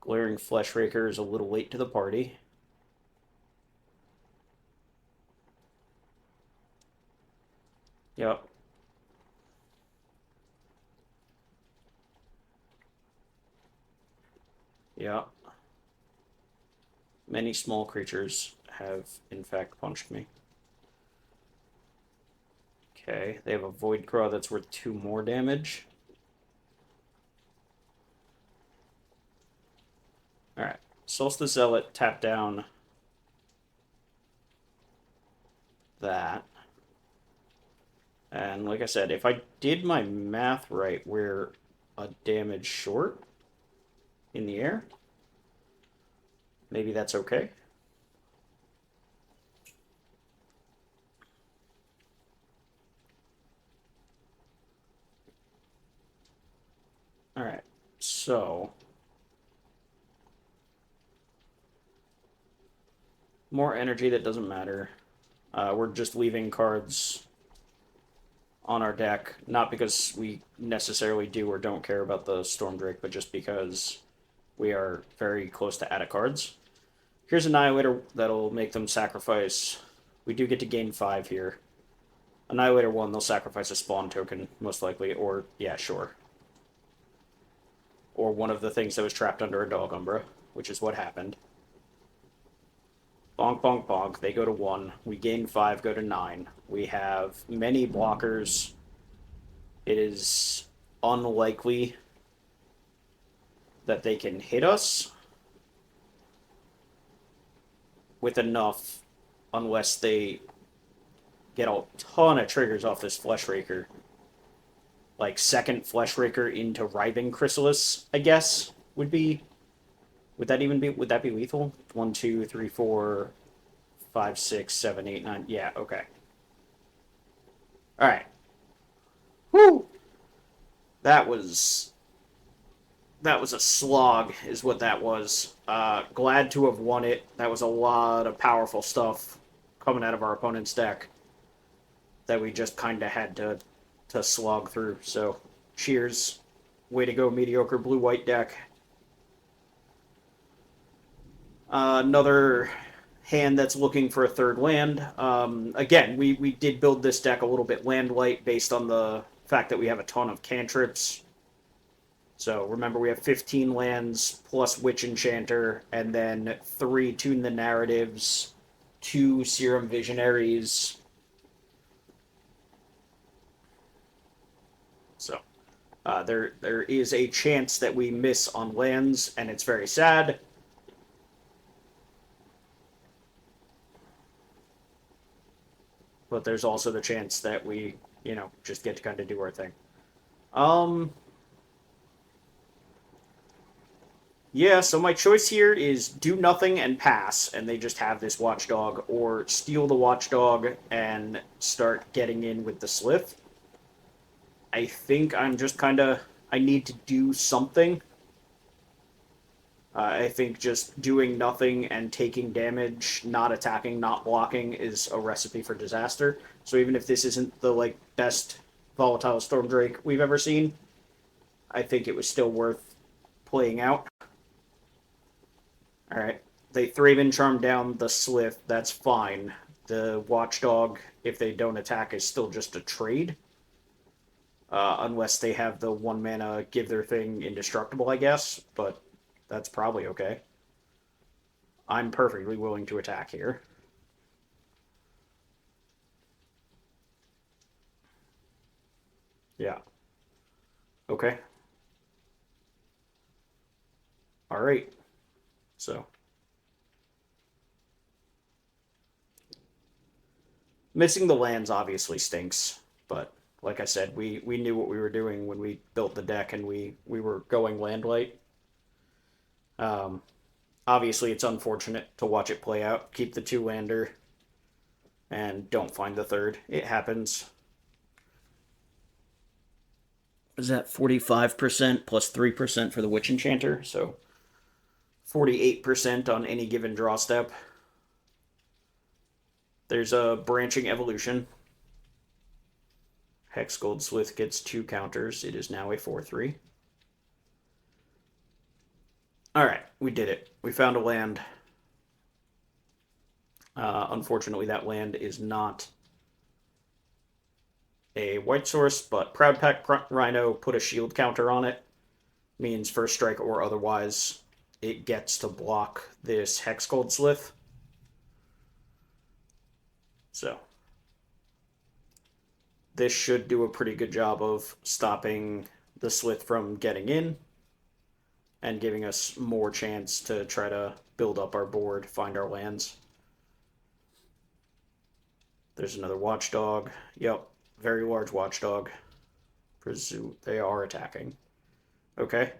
Glaring Fleshraker is a little late to the party. Yep. Yep. Many small creatures have, in fact, punched me. Okay, they have a Void Craw that's worth 2 more damage. Alright, Solstice Zealot, tap down that. And like I said, if I did my math right, we're a damage short in the air. Maybe that's okay. Alright, so... more energy that doesn't matter. We're just leaving cards on our deck, not because we necessarily do or don't care about the Stormdrake, but just because we are very close to out of cards. Here's Annihilator that'll make them sacrifice. We do get to gain 5 here. Annihilator 1, they'll sacrifice a spawn token, most likely, or, yeah, sure. Or one of the things that was trapped under a Dog Umbra, which is what happened. Bonk, bonk, bonk. They go to 1. We gain 5, go to 9. We have many blockers. It is unlikely that they can hit us with enough unless they get a ton of triggers off this Fleshraker. Like second Fleshraker into Writhing Chrysalis, I guess, would be... Would that be lethal? 1, 2, 3, 4, 5, 6, 7, 8, 9. Yeah, okay. Alright. Woo! That was a slog, is what that was. Glad to have won it. That was a lot of powerful stuff coming out of our opponent's deck that we just kind of had to slog through. So, cheers. Way to go, mediocre blue-white deck. Another hand that's looking for a third land. Again, we did build this deck a little bit land light based on the fact that we have a ton of cantrips. So remember, we have 15 lands plus Witch Enchanter, and then 3 Tune the Narratives, 2 Serum Visionaries. So there is a chance that we miss on lands, and it's very sad. But there's also the chance that we, just get to kind of do our thing. Yeah, so my choice here is do nothing and pass, and they just have this Watchdog, or steal the Watchdog and start getting in with the Slith. I think I'm just kind of... I need to do something. I think just doing nothing and taking damage, not attacking, not blocking, is a recipe for disaster. So even if this isn't the, best Volatile Stormdrake we've ever seen, I think it was still worth playing out. Alright. They Thraben Charm down the Slith, that's fine. The Watchdog, if they don't attack, is still just a trade. Unless they have the 1 mana give their thing indestructible, I guess. But that's probably okay. I'm perfectly willing to attack here. Yeah. Okay. Alright. So. Missing the lands obviously stinks, but like I said, we knew what we were doing when we built the deck, and we were going land light. Obviously, it's unfortunate to watch it play out. Keep the 2-lander, and don't find the third. It happens. Is that 45% plus 3% for the Witch Enchanter? So 48% on any given draw step. There's a Branching Evolution. Hexgold Slith gets 2 counters. It is now a 4/3. Alright, we did it. We found a land. Unfortunately, that land is not a white source, but Proudpack Rhino put a shield counter on it. Means first strike or otherwise, it gets to block this Hexgold Slith. So, this should do a pretty good job of stopping the Slith from getting in and giving us more chance to try to build up our board, find our lands. There's another Watchdog. Yep, very large Watchdog. Presume they are attacking. Okay.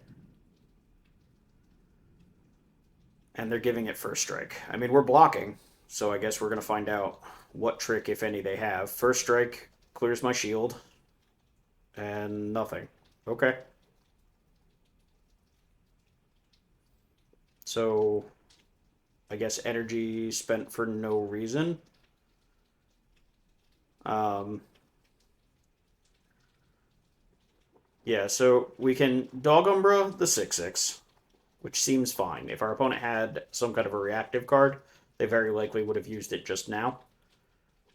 And they're giving it first strike. I mean, we're blocking, so I guess we're going to find out what trick, if any, they have. First strike clears my shield. And nothing. Okay. So, I guess energy spent for no reason. Yeah, so we can Dog Umbra the 6/6, which seems fine. If our opponent had some kind of a reactive card, they very likely would have used it just now.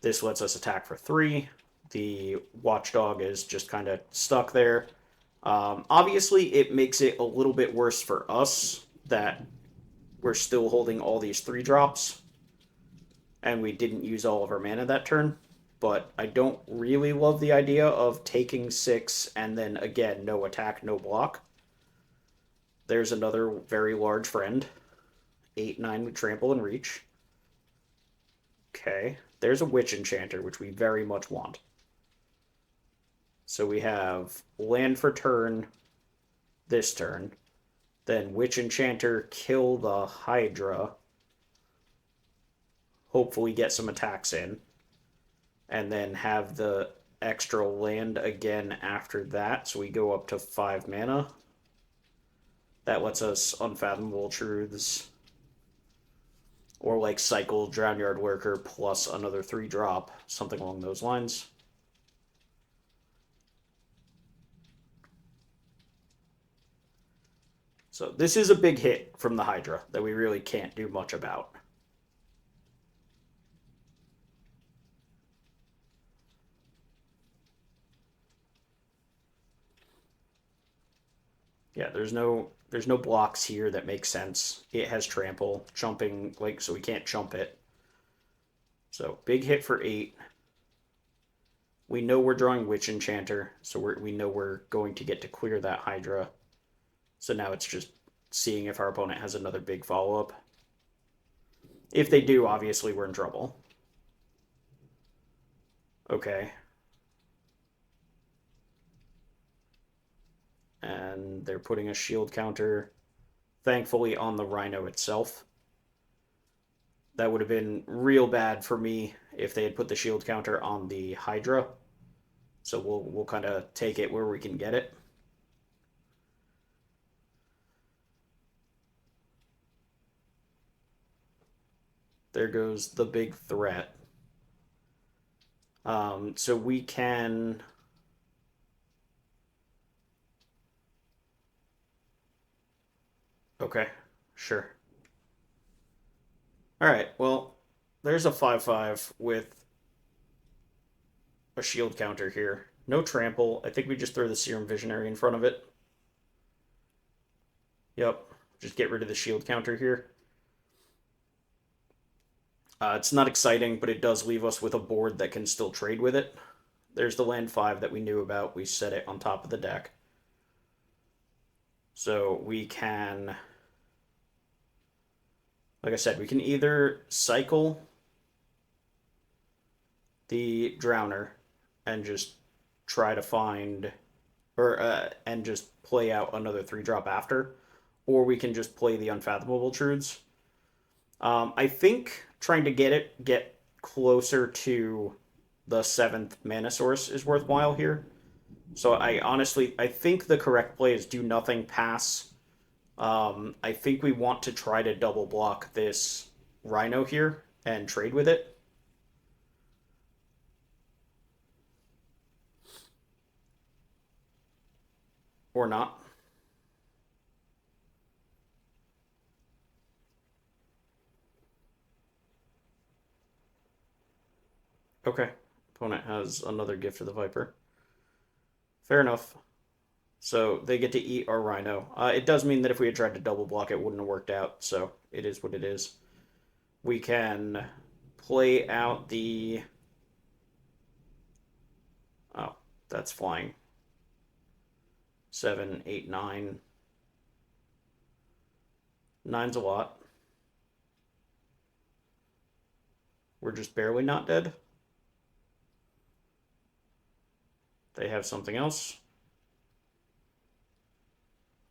This lets us attack for 3. The Watchdog is just kind of stuck there. Obviously, it makes it a little bit worse for us that we're still holding all these 3-drops, and we didn't use all of our mana that turn. But I don't really love the idea of taking 6 and then, again, no attack, no block. There's another very large friend. 8/9 with Trample and Reach. Okay. There's a Witch Enchanter, which we very much want. So we have land for turn this turn. Then Witch Enchanter, kill the Hydra. Hopefully get some attacks in. And then have the extra land again after that, so we go up to 5 mana. That lets us Unfathomable Truths, or like cycle Drownyard Lurker plus another 3-drop, something along those lines. So this is a big hit from the Hydra that we really can't do much about. Yeah, there's no blocks here that make sense. It has trample, jumping, like, so we can't jump it. So big hit for 8. We know we're drawing Witch Enchanter, so we know we're going to get to clear that Hydra. So now it's just seeing if our opponent has another big follow-up. If they do, obviously we're in trouble. Okay. And they're putting a shield counter, thankfully, on the Rhino itself. That would have been real bad for me if they had put the shield counter on the Hydra. So we'll kind of take it where we can get it. There goes the big threat. So we can... Okay, sure. Alright, well, there's a 5/5 with a shield counter here. No trample. I think we just throw the Serum Visionary in front of it. Yep, just get rid of the shield counter here. It's not exciting, but it does leave us with a board that can still trade with it. There's the land 5 that we knew about. We set it on top of the deck. So we can, like I said, we can either cycle the Drowner and just try to find, or and just play out another 3-drop after, or we can just play the Unfathomable Truths. I think trying to get closer to the 7th mana source is worthwhile here. So I think the correct play is do nothing, pass. I think we want to try to double block this Rhino here and trade with it. Or not. Okay. Opponent has another Gift of the Viper. Fair enough. So they get to eat our Rhino. It does mean that if we had tried to double block, it wouldn't have worked out. So it is what it is. We can play out the... Oh, that's flying. 7, 8, 9. 9's a lot. We're just barely not dead. They have something else.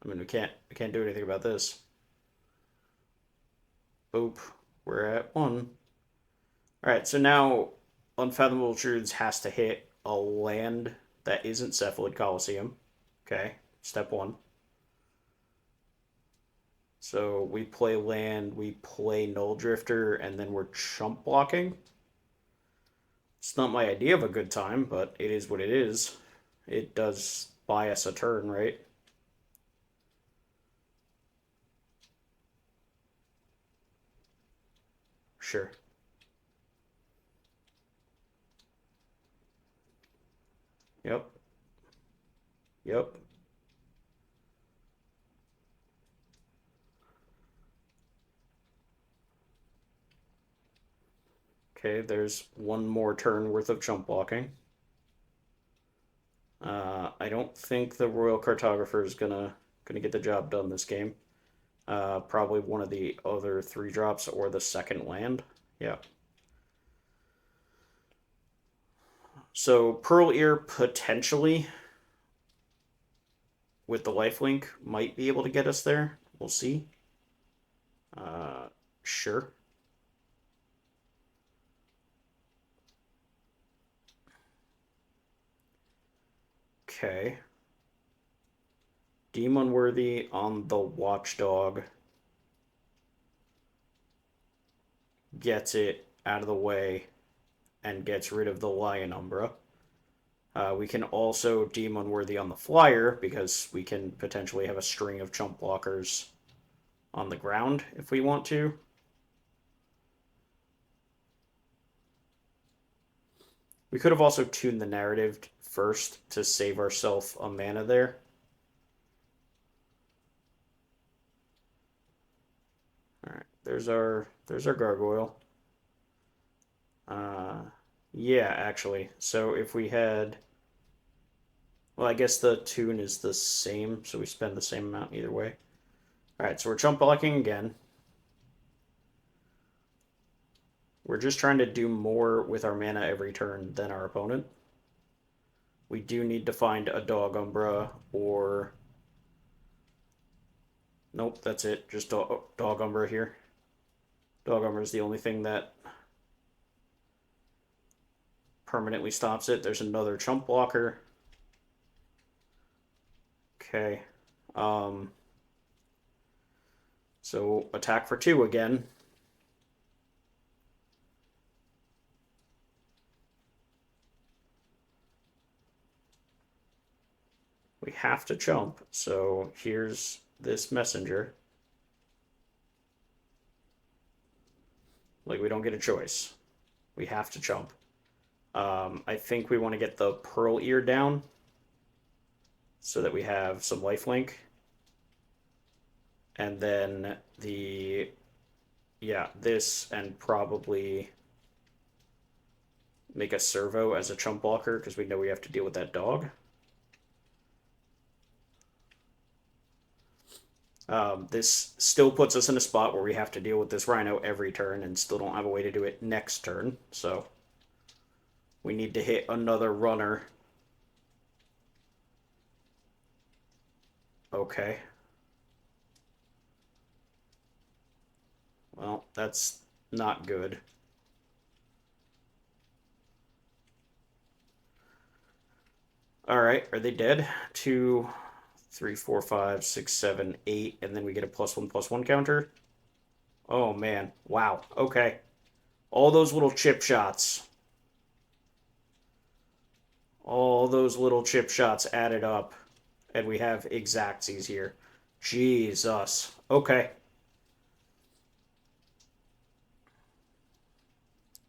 I mean, we can't do anything about this. Boop. We're at 1. Alright, so now Unfathomable Truths has to hit a land that isn't Cephalid Coliseum. Okay, step 1. So we play land, we play Null Drifter, and then we're chump blocking. It's not my idea of a good time, but it is what it is. It does buy us a turn, right? Sure. Yep. Yep. Okay, there's one more turn worth of chump blocking. I don't think the Royal Cartographer is gonna get the job done this game. Probably one of the other 3-drops or the second land. Yeah. So Pearl Ear potentially with the lifelink might be able to get us there. We'll see. Sure. Okay. Deem unworthy on the Watchdog. Gets it out of the way and gets rid of the Lion Umbra. We can also deem unworthy on the Flyer because we can potentially have a string of chump blockers on the ground if we want to. We could have also tuned the narrative first to save ourselves a mana there. Alright, there's our gargoyle. Yeah, actually. So if we had... Well, I guess the tune is the same, so we spend the same amount either way. Alright, so we're chump blocking again. We're just trying to do more with our mana every turn than our opponent. We do need to find a Dog Umbra or... Nope, that's it. Just Dog Umbra here. Dog Umbra is the only thing that permanently stops it. There's another chump blocker. Okay. So attack for 2 again. We have to chump, so here's this messenger. Like, we don't get a choice. We have to chump. I think we want to get the Pearl Ear down so that we have some lifelink. And then this, and probably make a servo as a chump blocker because we know we have to deal with that dog. This still puts us in a spot where we have to deal with this Rhino every turn and still don't have a way to do it next turn, so we need to hit another runner. Okay. Well, that's not good. Alright, are they dead? 2, 3, 4, 5, 6, 7, 8, and then we get a +1/+1 counter? Oh man, wow, okay. All those little chip shots. All those little chip shots added up, and we have Exactsies here. Jesus. Okay.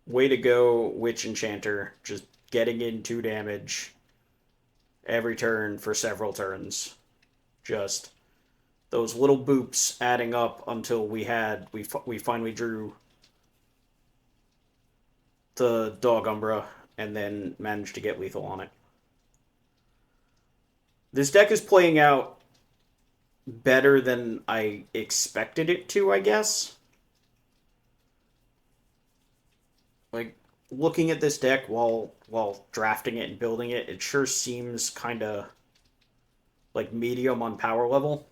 Way to go, Witch Enchanter. Just getting in 2 damage every turn for several turns. Just those little boops adding up until we finally drew the Dog Umbra and then managed to get lethal on it. This deck is playing out better than I expected it to, I guess. Like, looking at this deck while drafting it and building it, it sure seems kind of like medium on power level.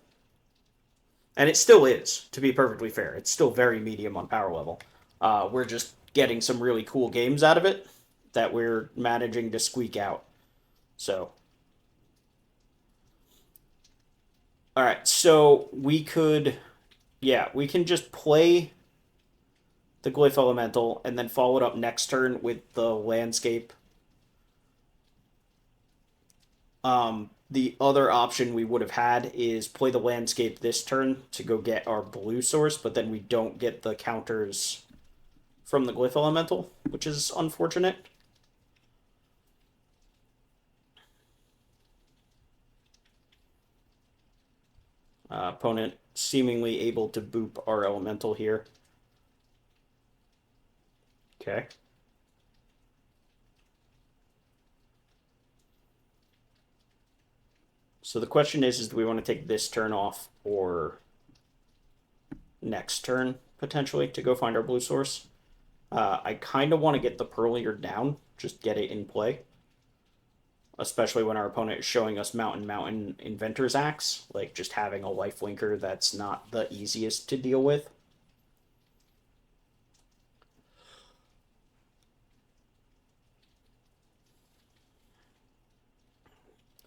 And it still is, to be perfectly fair. It's still very medium on power level. We're just getting some really cool games out of it that we're managing to squeak out. So, all right. So we can just play the Glyph Elemental and then follow it up next turn with the Landscape. The other option we would have had is play the Landscape this turn to go get our blue source, but then we don't get the counters from the Glyph Elemental, which is unfortunate. Opponent seemingly able to boop our Elemental here. Okay. So the question is do we want to take this turn off or next turn, potentially, to go find our blue source? I kind of want to get the Pearl Eater down, just get it in play. Especially when our opponent is showing us Mountain Inventor's Axe. Like, just having a lifelinker that's not the easiest to deal with.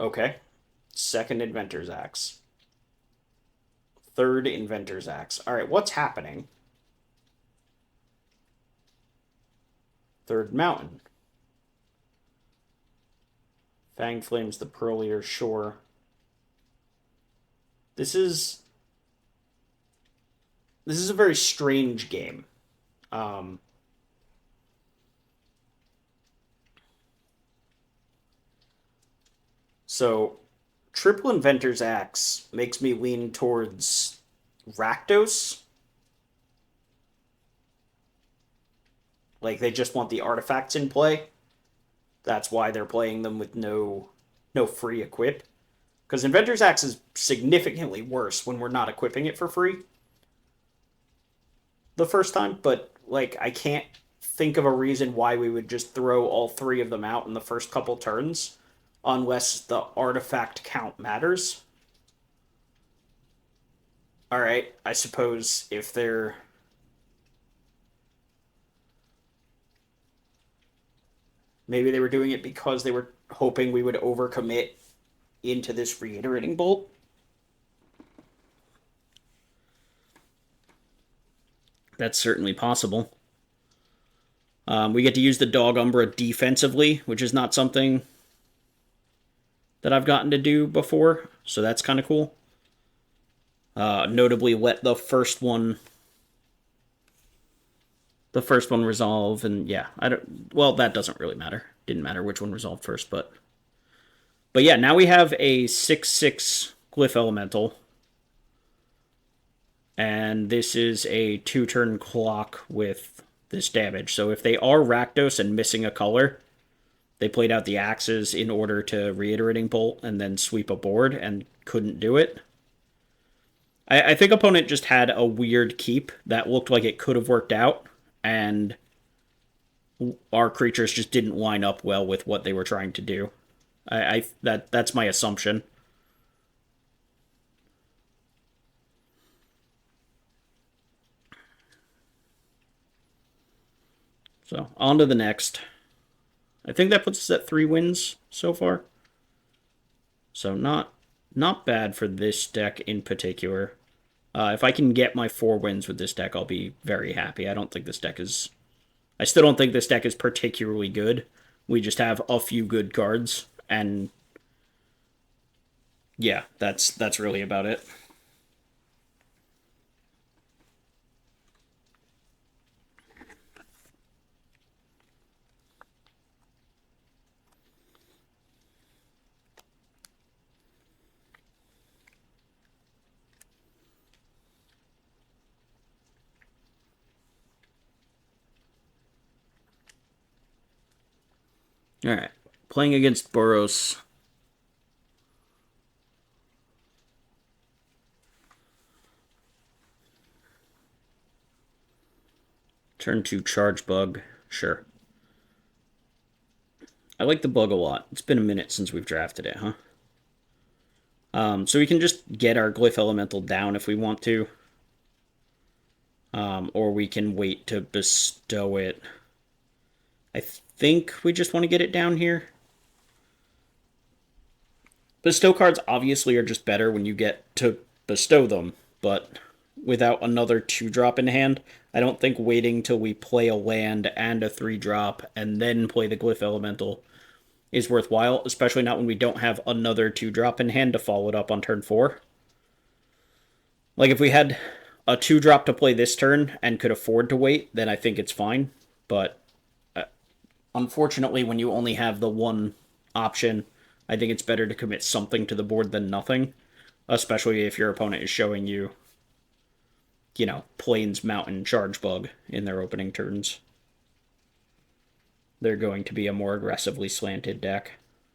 Okay. Second Inventor's Axe. Third Inventor's Axe. All right, what's happening? Third Mountain. Fang Flames the Pearlier Shore. This is a very strange game. Um, so Triple Inventor's Axe makes me lean towards Rakdos. Like they just want the artifacts in play. That's why they're playing them with no free equip. Because Inventor's Axe is significantly worse when we're not equipping it for free the first time, but like I can't think of a reason why we would just throw all three of them out in the first couple turns unless the artifact count matters. All right, I suppose if they're maybe they were doing it because they were hoping we would overcommit into this reiterating bolt. That's certainly possible. We get to use the Dog Umbra defensively, which is not something that I've gotten to do before, so that's kind of cool. Notably, let the first one resolve, and yeah, I don't. Well, that doesn't really matter. Didn't matter which one resolved first, but yeah, now we have a 6/6 Glyph Elemental, and this is a 2-turn clock with this damage. So if they are Rakdos and missing a color, they played out the axes in order to Reiterating Bolt and then sweep a board and couldn't do it. I think opponent just had a weird keep that looked like it could have worked out, and our creatures just didn't line up well with what they were trying to do. That's my assumption. So on to the next. I think that puts us at 3 wins so far. So not bad for this deck in particular. If I can get my 4 wins with this deck, I'll be very happy. I still don't think this deck is particularly good. We just have a few good cards, and yeah, that's really about it. All right, playing against Boros. Turn 2 Charge Bug. Sure. I like the bug a lot. It's been a minute since we've drafted it, huh? So we can just get our Glyph Elemental down if we want to. Or we can wait to bestow it. I think we just want to get it down here. Bestow cards obviously are just better when you get to bestow them, but without another 2-drop in hand, I don't think waiting till we play a land and a 3-drop and then play the Glyph Elemental is worthwhile, especially not when we don't have another 2-drop in hand to follow it up on turn 4. Like, if we had a 2-drop to play this turn and could afford to wait, then I think it's fine. But unfortunately, when you only have the one option, I think it's better to commit something to the board than nothing, especially if your opponent is showing you, Plains Mountain Charge Bug in their opening turns. They're going to be a more aggressively slanted deck,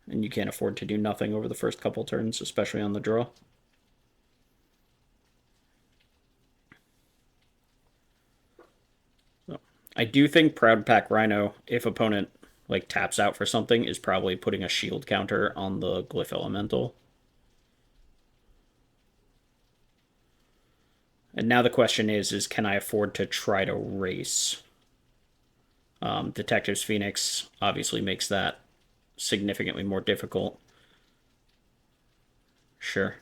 and you can't afford to do nothing over the first couple turns, especially on the draw. So, I do think Proud Pack Rhino, if opponent taps out for something, is probably putting a shield counter on the Glyph Elemental. And now the question is can I afford to try to race? Detective's Phoenix obviously makes that significantly more difficult. Sure.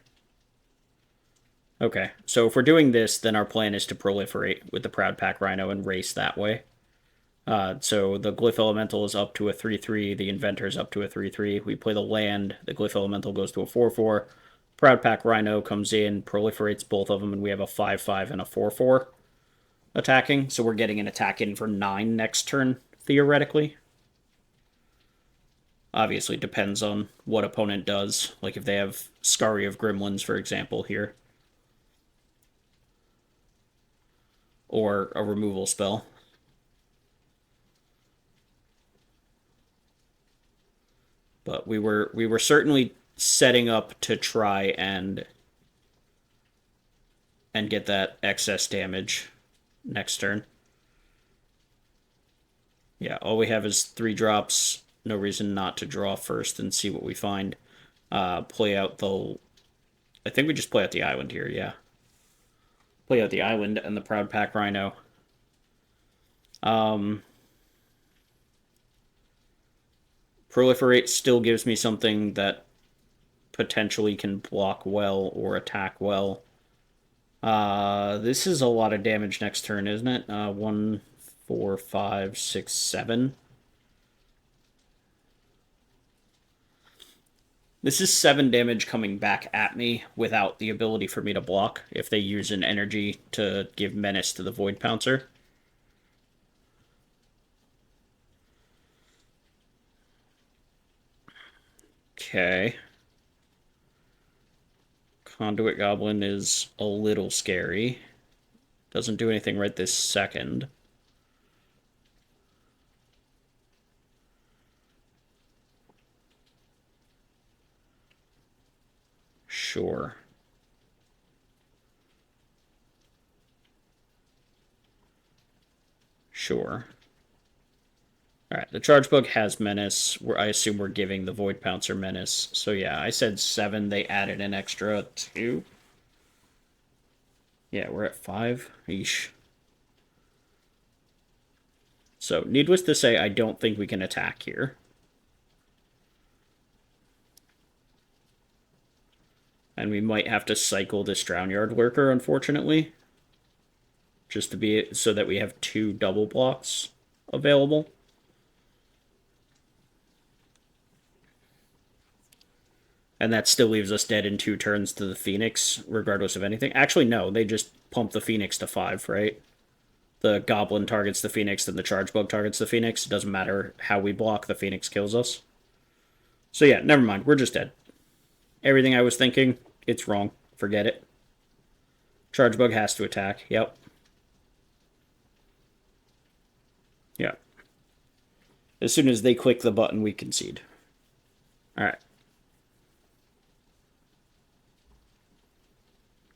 Okay, so if we're doing this, then our plan is to proliferate with the Proud Pack Rhino and race that way. So the Glyph Elemental is up to a 3/3, the Inventor is up to a 3/3. We play the land, the Glyph Elemental goes to a 4/4. Proud Pack Rhino comes in, proliferates both of them, and we have a 5/5 and a 4/4 attacking. So we're getting an attack in for 9 next turn, theoretically. Obviously, depends on what opponent does. Like if they have Scurry of Gremlins, for example, here. Or a removal spell. But we were certainly setting up to try and get that excess damage next turn. Yeah, all we have is 3 drops. No reason not to draw first and see what we find. Play out the... I think we just play out the island here, yeah. Play out the island and the Proud Pack Rhino. Proliferate still gives me something that potentially can block well or attack well. This is a lot of damage next turn, isn't it? 1, 4, 5, 6, 7. This is 7 damage coming back at me without the ability for me to block if they use an energy to give menace to the Void Pouncer. Okay. Conduit Goblin is a little scary. Doesn't do anything right this second. Sure. Sure. Alright, the charge book has menace. I assume we're giving the Void Pouncer menace. So yeah, I said 7. They added an extra 2. Yeah, we're at 5. Eesh. So, needless to say, I don't think we can attack here. And we might have to cycle this Drownyard Lurker, unfortunately. Just to be so that we have 2 double blocks available. And that still leaves us dead in 2 turns to the Phoenix, regardless of anything. Actually, no, they just pump the Phoenix to 5, right? The Goblin targets the Phoenix, then the Charge Bug targets the Phoenix. It doesn't matter how we block, the Phoenix kills us. So yeah, never mind, we're just dead. Everything I was thinking, it's wrong. Forget it. Charge Bug has to attack, yep. Yeah. As soon as they click the button, we concede. Alright.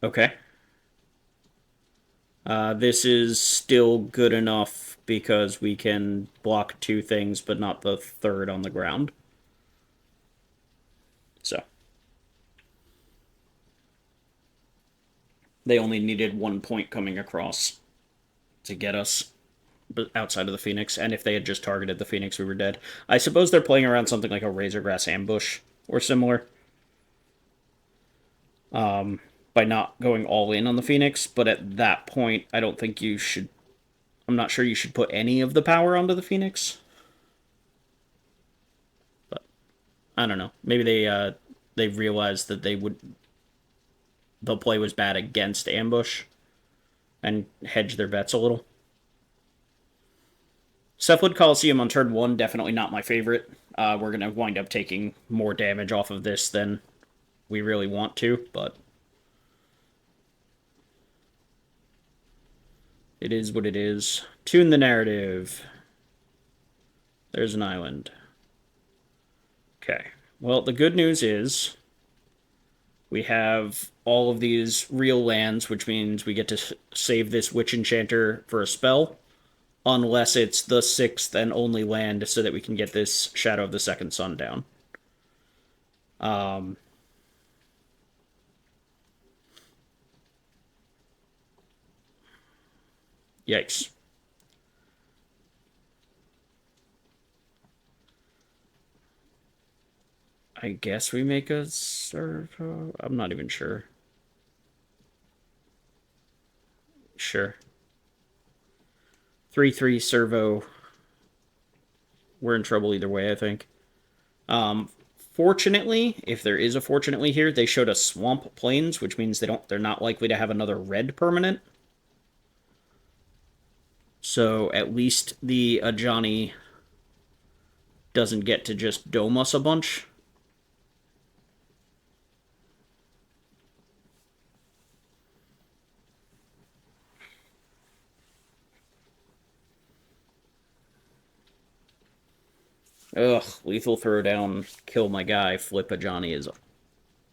Okay. This is still good enough because we can block 2 things, but not the 3rd on the ground. So. They only needed 1 point coming across to get us outside of the Phoenix, and if they had just targeted the Phoenix, we were dead. I suppose they're playing around something like a Razorgrass Ambush or similar. By not going all in on the Phoenix, but at that point, I don't think you should... I'm not sure you should put any of the power onto the Phoenix. But, I don't know. Maybe they realized that the play was bad against Ambush and hedged their bets a little. Cephalid Coliseum on turn 1, definitely not my favorite. We're going to wind up taking more damage off of this than we really want to, but it is what it is. Tune the narrative. There's an island. Okay. Well, the good news is we have all of these real lands, which means we get to save this Witch Enchanter for a spell, unless it's the 6th and only land, so that we can get this Shadow of the Second Sun down. Yikes. I guess we make a servo. I'm not even sure. Sure. 3/3 servo. We're in trouble either way, I think. Fortunately, if there is a fortunately here, they showed us swamp plains, which means they're not likely to have another red permanent. So at least the Ajani doesn't get to just dome us a bunch. Ugh, lethal throwdown, kill my guy, flip Ajani is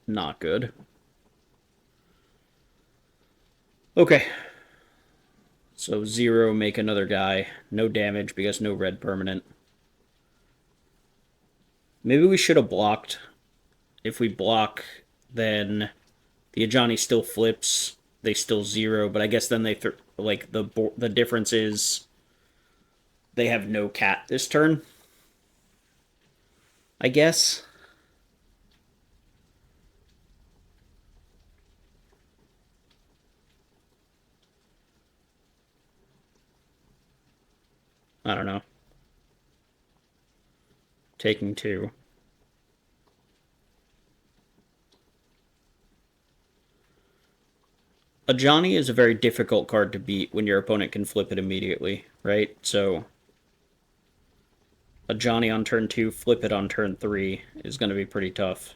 not good. Okay. So 0, make another guy. No damage because no red permanent. Maybe we should have blocked. If we block, then the Ajani still flips. They still 0, but I guess then they like the difference is they have no cat this turn. I guess. I don't know. Taking 2. Ajani is a very difficult card to beat when your opponent can flip it immediately, right? So Ajani on turn 2, flip it on turn 3 is going to be pretty tough.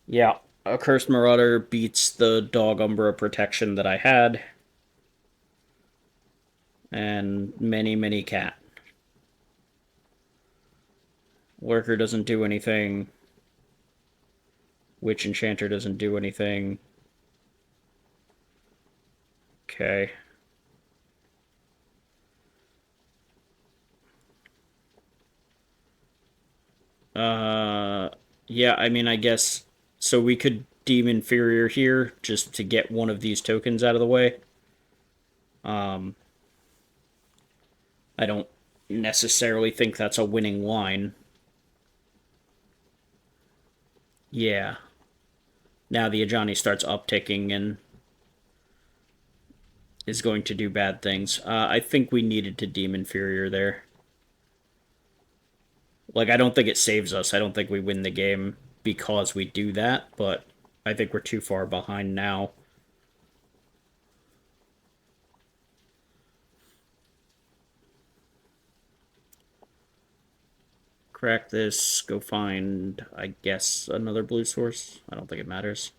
Yeah, a Cursed Marauder beats the Dog Umbra protection that I had. And many cat. Lurker doesn't do anything. Witch Enchanter doesn't do anything. Okay. Yeah, I mean, I guess... So we could deem Inferior here, just to get one of these tokens out of the way. I don't necessarily think that's a winning line. Yeah. Now the Ajani starts upticking and is going to do bad things. I think we needed to deem Inferior there. Like, I don't think it saves us. I don't think we win the game because we do that, but I think we're too far behind now. Crack this, go find, I guess, another blue source. I don't think it matters.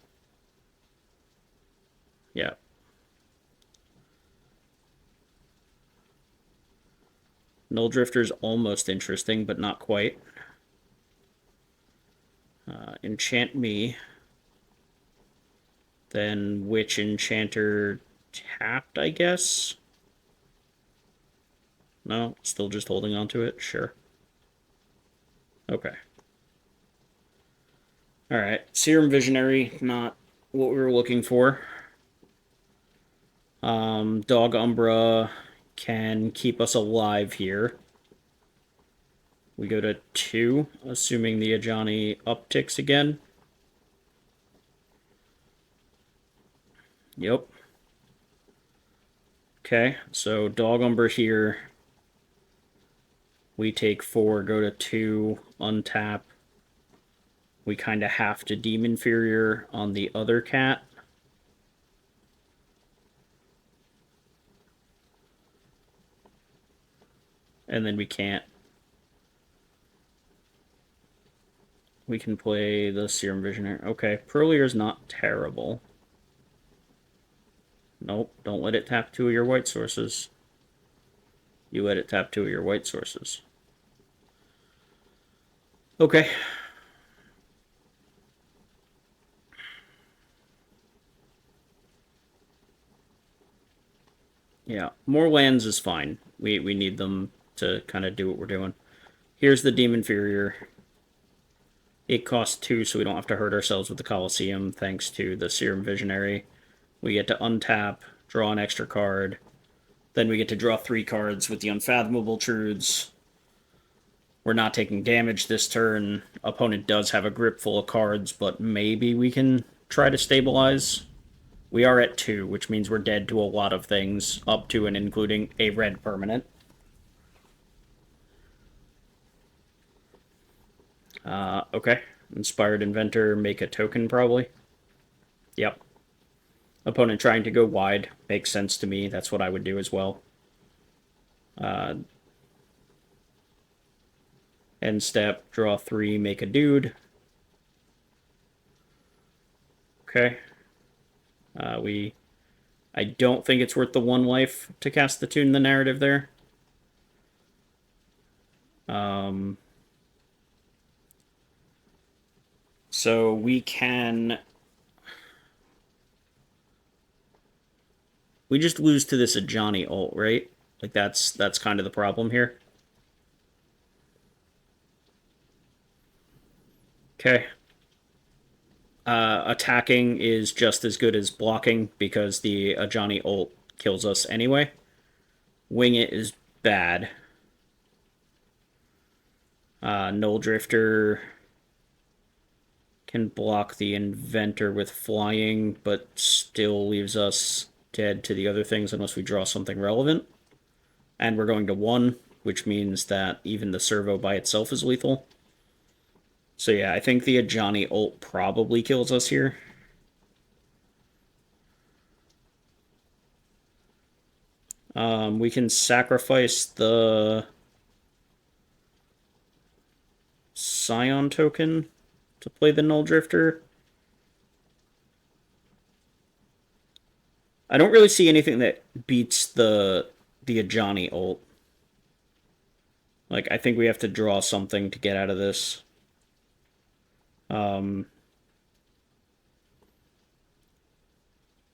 Yeah. Null Drifter's almost interesting, but not quite. Enchant me. Then Witch Enchanter tapped, I guess? No, still just holding on to it? Sure. Okay. Alright, Serum Visionary, not what we were looking for. Dog Umbra can keep us alive here. We go to 2, assuming the Ajani upticks again. Yep. Okay, so Dog Umbra here. We take 4, go to 2, untap. We kind of have to deem Inferior on the other cat. And then we can't. We can play the Serum Visionary. Okay, Pearlier's not terrible. Nope, don't let it tap 2 of your white sources. You let it tap 2 of your white sources. Okay. Yeah, more lands is fine. We need them to kind of do what we're doing. Here's the Demon Inferior. It costs 2, so we don't have to hurt ourselves with the Colosseum, thanks to the Serum Visionary. We get to untap, draw an extra card. Then we get to draw 3 cards with the Unfathomable Truths. We're not taking damage this turn. Opponent does have a grip full of cards, but maybe we can try to stabilize. We are at 2, which means we're dead to a lot of things, up to and including a red permanent. Okay. Inspired Inventor, make a token, probably. Yep. Opponent trying to go wide. Makes sense to me. That's what I would do as well. End step, draw 3, make a dude. Okay. I don't think it's worth the 1 life to cast the Tune the Narrative there. So we can... We just lose to this Ajani ult, right? Like, that's kind of the problem here. Okay. Attacking is just as good as blocking because the Ajani ult kills us anyway. Wing It is bad. Null Drifter can block the Inventor with flying, but still leaves us dead to the other things unless we draw something relevant. And we're going to 1, which means that even the servo by itself is lethal. So yeah, I think the Ajani ult probably kills us here. We can sacrifice the Scion token to play the Null Drifter. I don't really see anything that beats the Ajani ult. Like, I think we have to draw something to get out of this.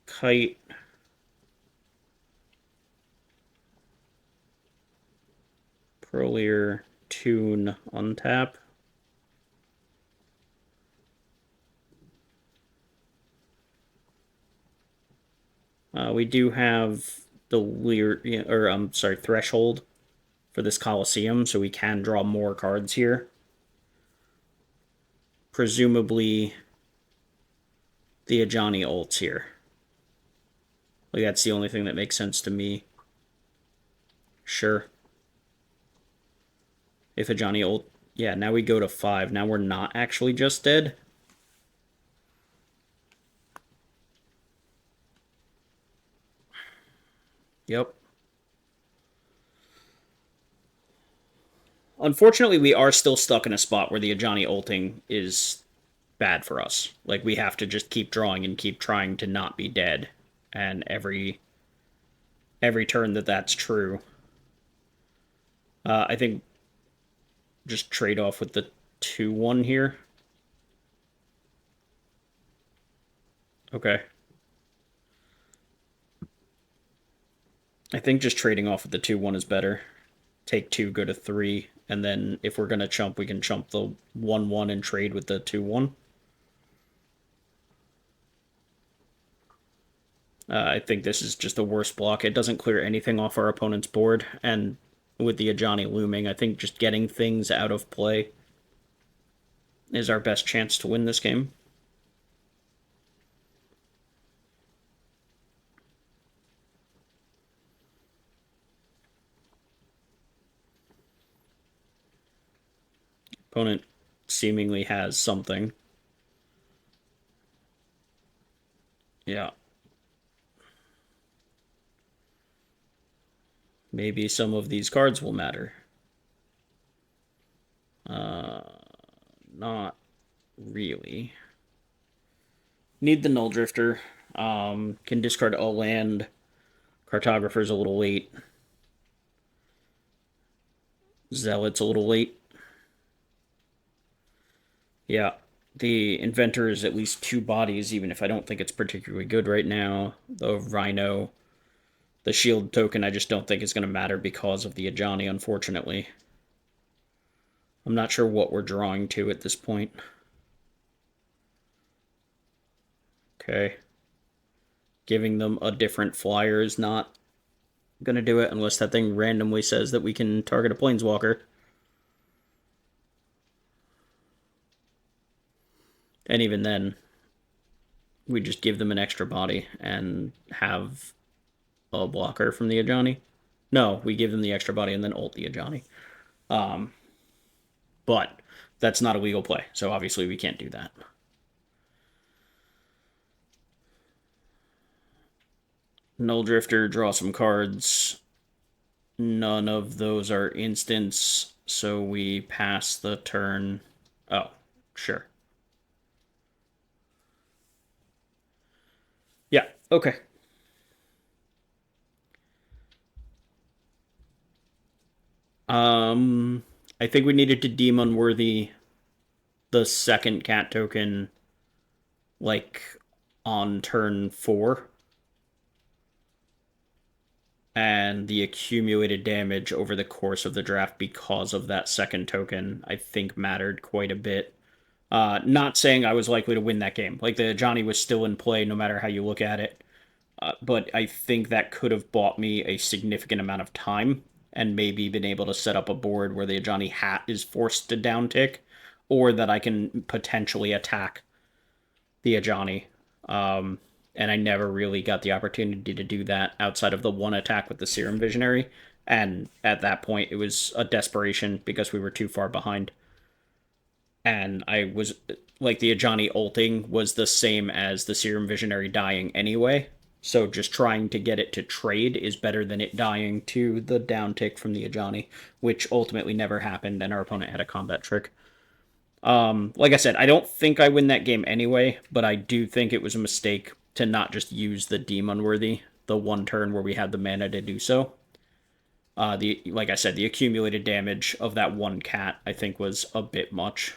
Kite. Prolier, Tune, untap. We do have the Threshold for this Coliseum, so we can draw more cards here. Presumably, the Ajani ults here. Like, that's the only thing that makes sense to me. Sure. If Ajani ult... Yeah, now we go to 5. Now we're not actually just dead. Yep. Unfortunately, we are still stuck in a spot where the Ajani ulting is bad for us. Like, we have to just keep drawing and keep trying to not be dead. And every turn that's true, I think just trade off with the 2-1 here. Okay. I think just trading off with the 2-1 is better. Take 2, go to 3, and then if we're going to chump, we can chump the 1-1 and trade with the 2-1. I think this is just the worst block. It doesn't clear anything off our opponent's board, and with the Ajani looming, I think just getting things out of play is our best chance to win this game. Opponent seemingly has something. Yeah. Maybe some of these cards will matter. Not really. Need the Null Drifter. Can discard a land. Cartographer's a little late. Zealot's a little late. Yeah. The Inventor is at least 2 bodies, even if I don't think it's particularly good right now. The Rhino. The shield token I just don't think is going to matter because of the Ajani, unfortunately. I'm not sure what we're drawing to at this point. Okay. Giving them a different flyer is not going to do it unless that thing randomly says that we can target a Planeswalker. And even then, we just give them an extra body and have a blocker from the Ajani. No, we give them the extra body and then ult the Ajani. But that's not a legal play, so obviously we can't do that. Null Drifter, draw some cards. None of those are instants, so we pass the turn. Oh, sure. Yeah, okay. I think we needed to deem unworthy the second cat token, like, on turn 4. And the accumulated damage over the course of the draft because of that second token, I think mattered quite a bit. Not saying I was likely to win that game. Like, the Johnny was still in play no matter how you look at it. But I think that could have bought me a significant amount of time and maybe been able to set up a board where the Johnny hat is forced to downtick, or that I can potentially attack the Ajani. And I never really got the opportunity to do that outside of the one attack with the Serum Visionary. And at that point, it was a desperation because we were too far behind. And I was like, the Ajani ulting was the same as the Serum Visionary dying anyway. So just trying to get it to trade is better than it dying to the downtick from the Ajani, which ultimately never happened, and our opponent had a combat trick. Like I said, I don't think I win that game anyway, but I do think it was a mistake to not just use the Deem Unworthy the one turn where we had the mana to do so. Like I said, the accumulated damage of that one cat I think was a bit much.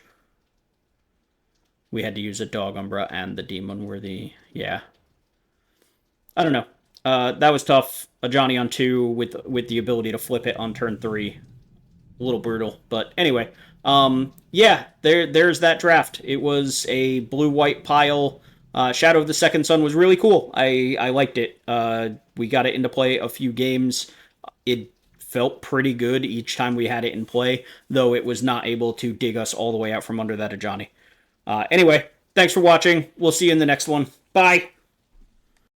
We had to use a Dog Umbra and the Deem Unworthy. Yeah, I don't know. That was tough. A Johnny on 2 with the ability to flip it on turn 3. A little brutal, but anyway, yeah, there's that draft. It was a blue-white pile. Shadow of the Second Sun was really cool. I liked it. We got it into play a few games. It felt pretty good each time we had it in play, though it was not able to dig us all the way out from under that Ajani. Anyway, thanks for watching. We'll see you in the next one. Bye!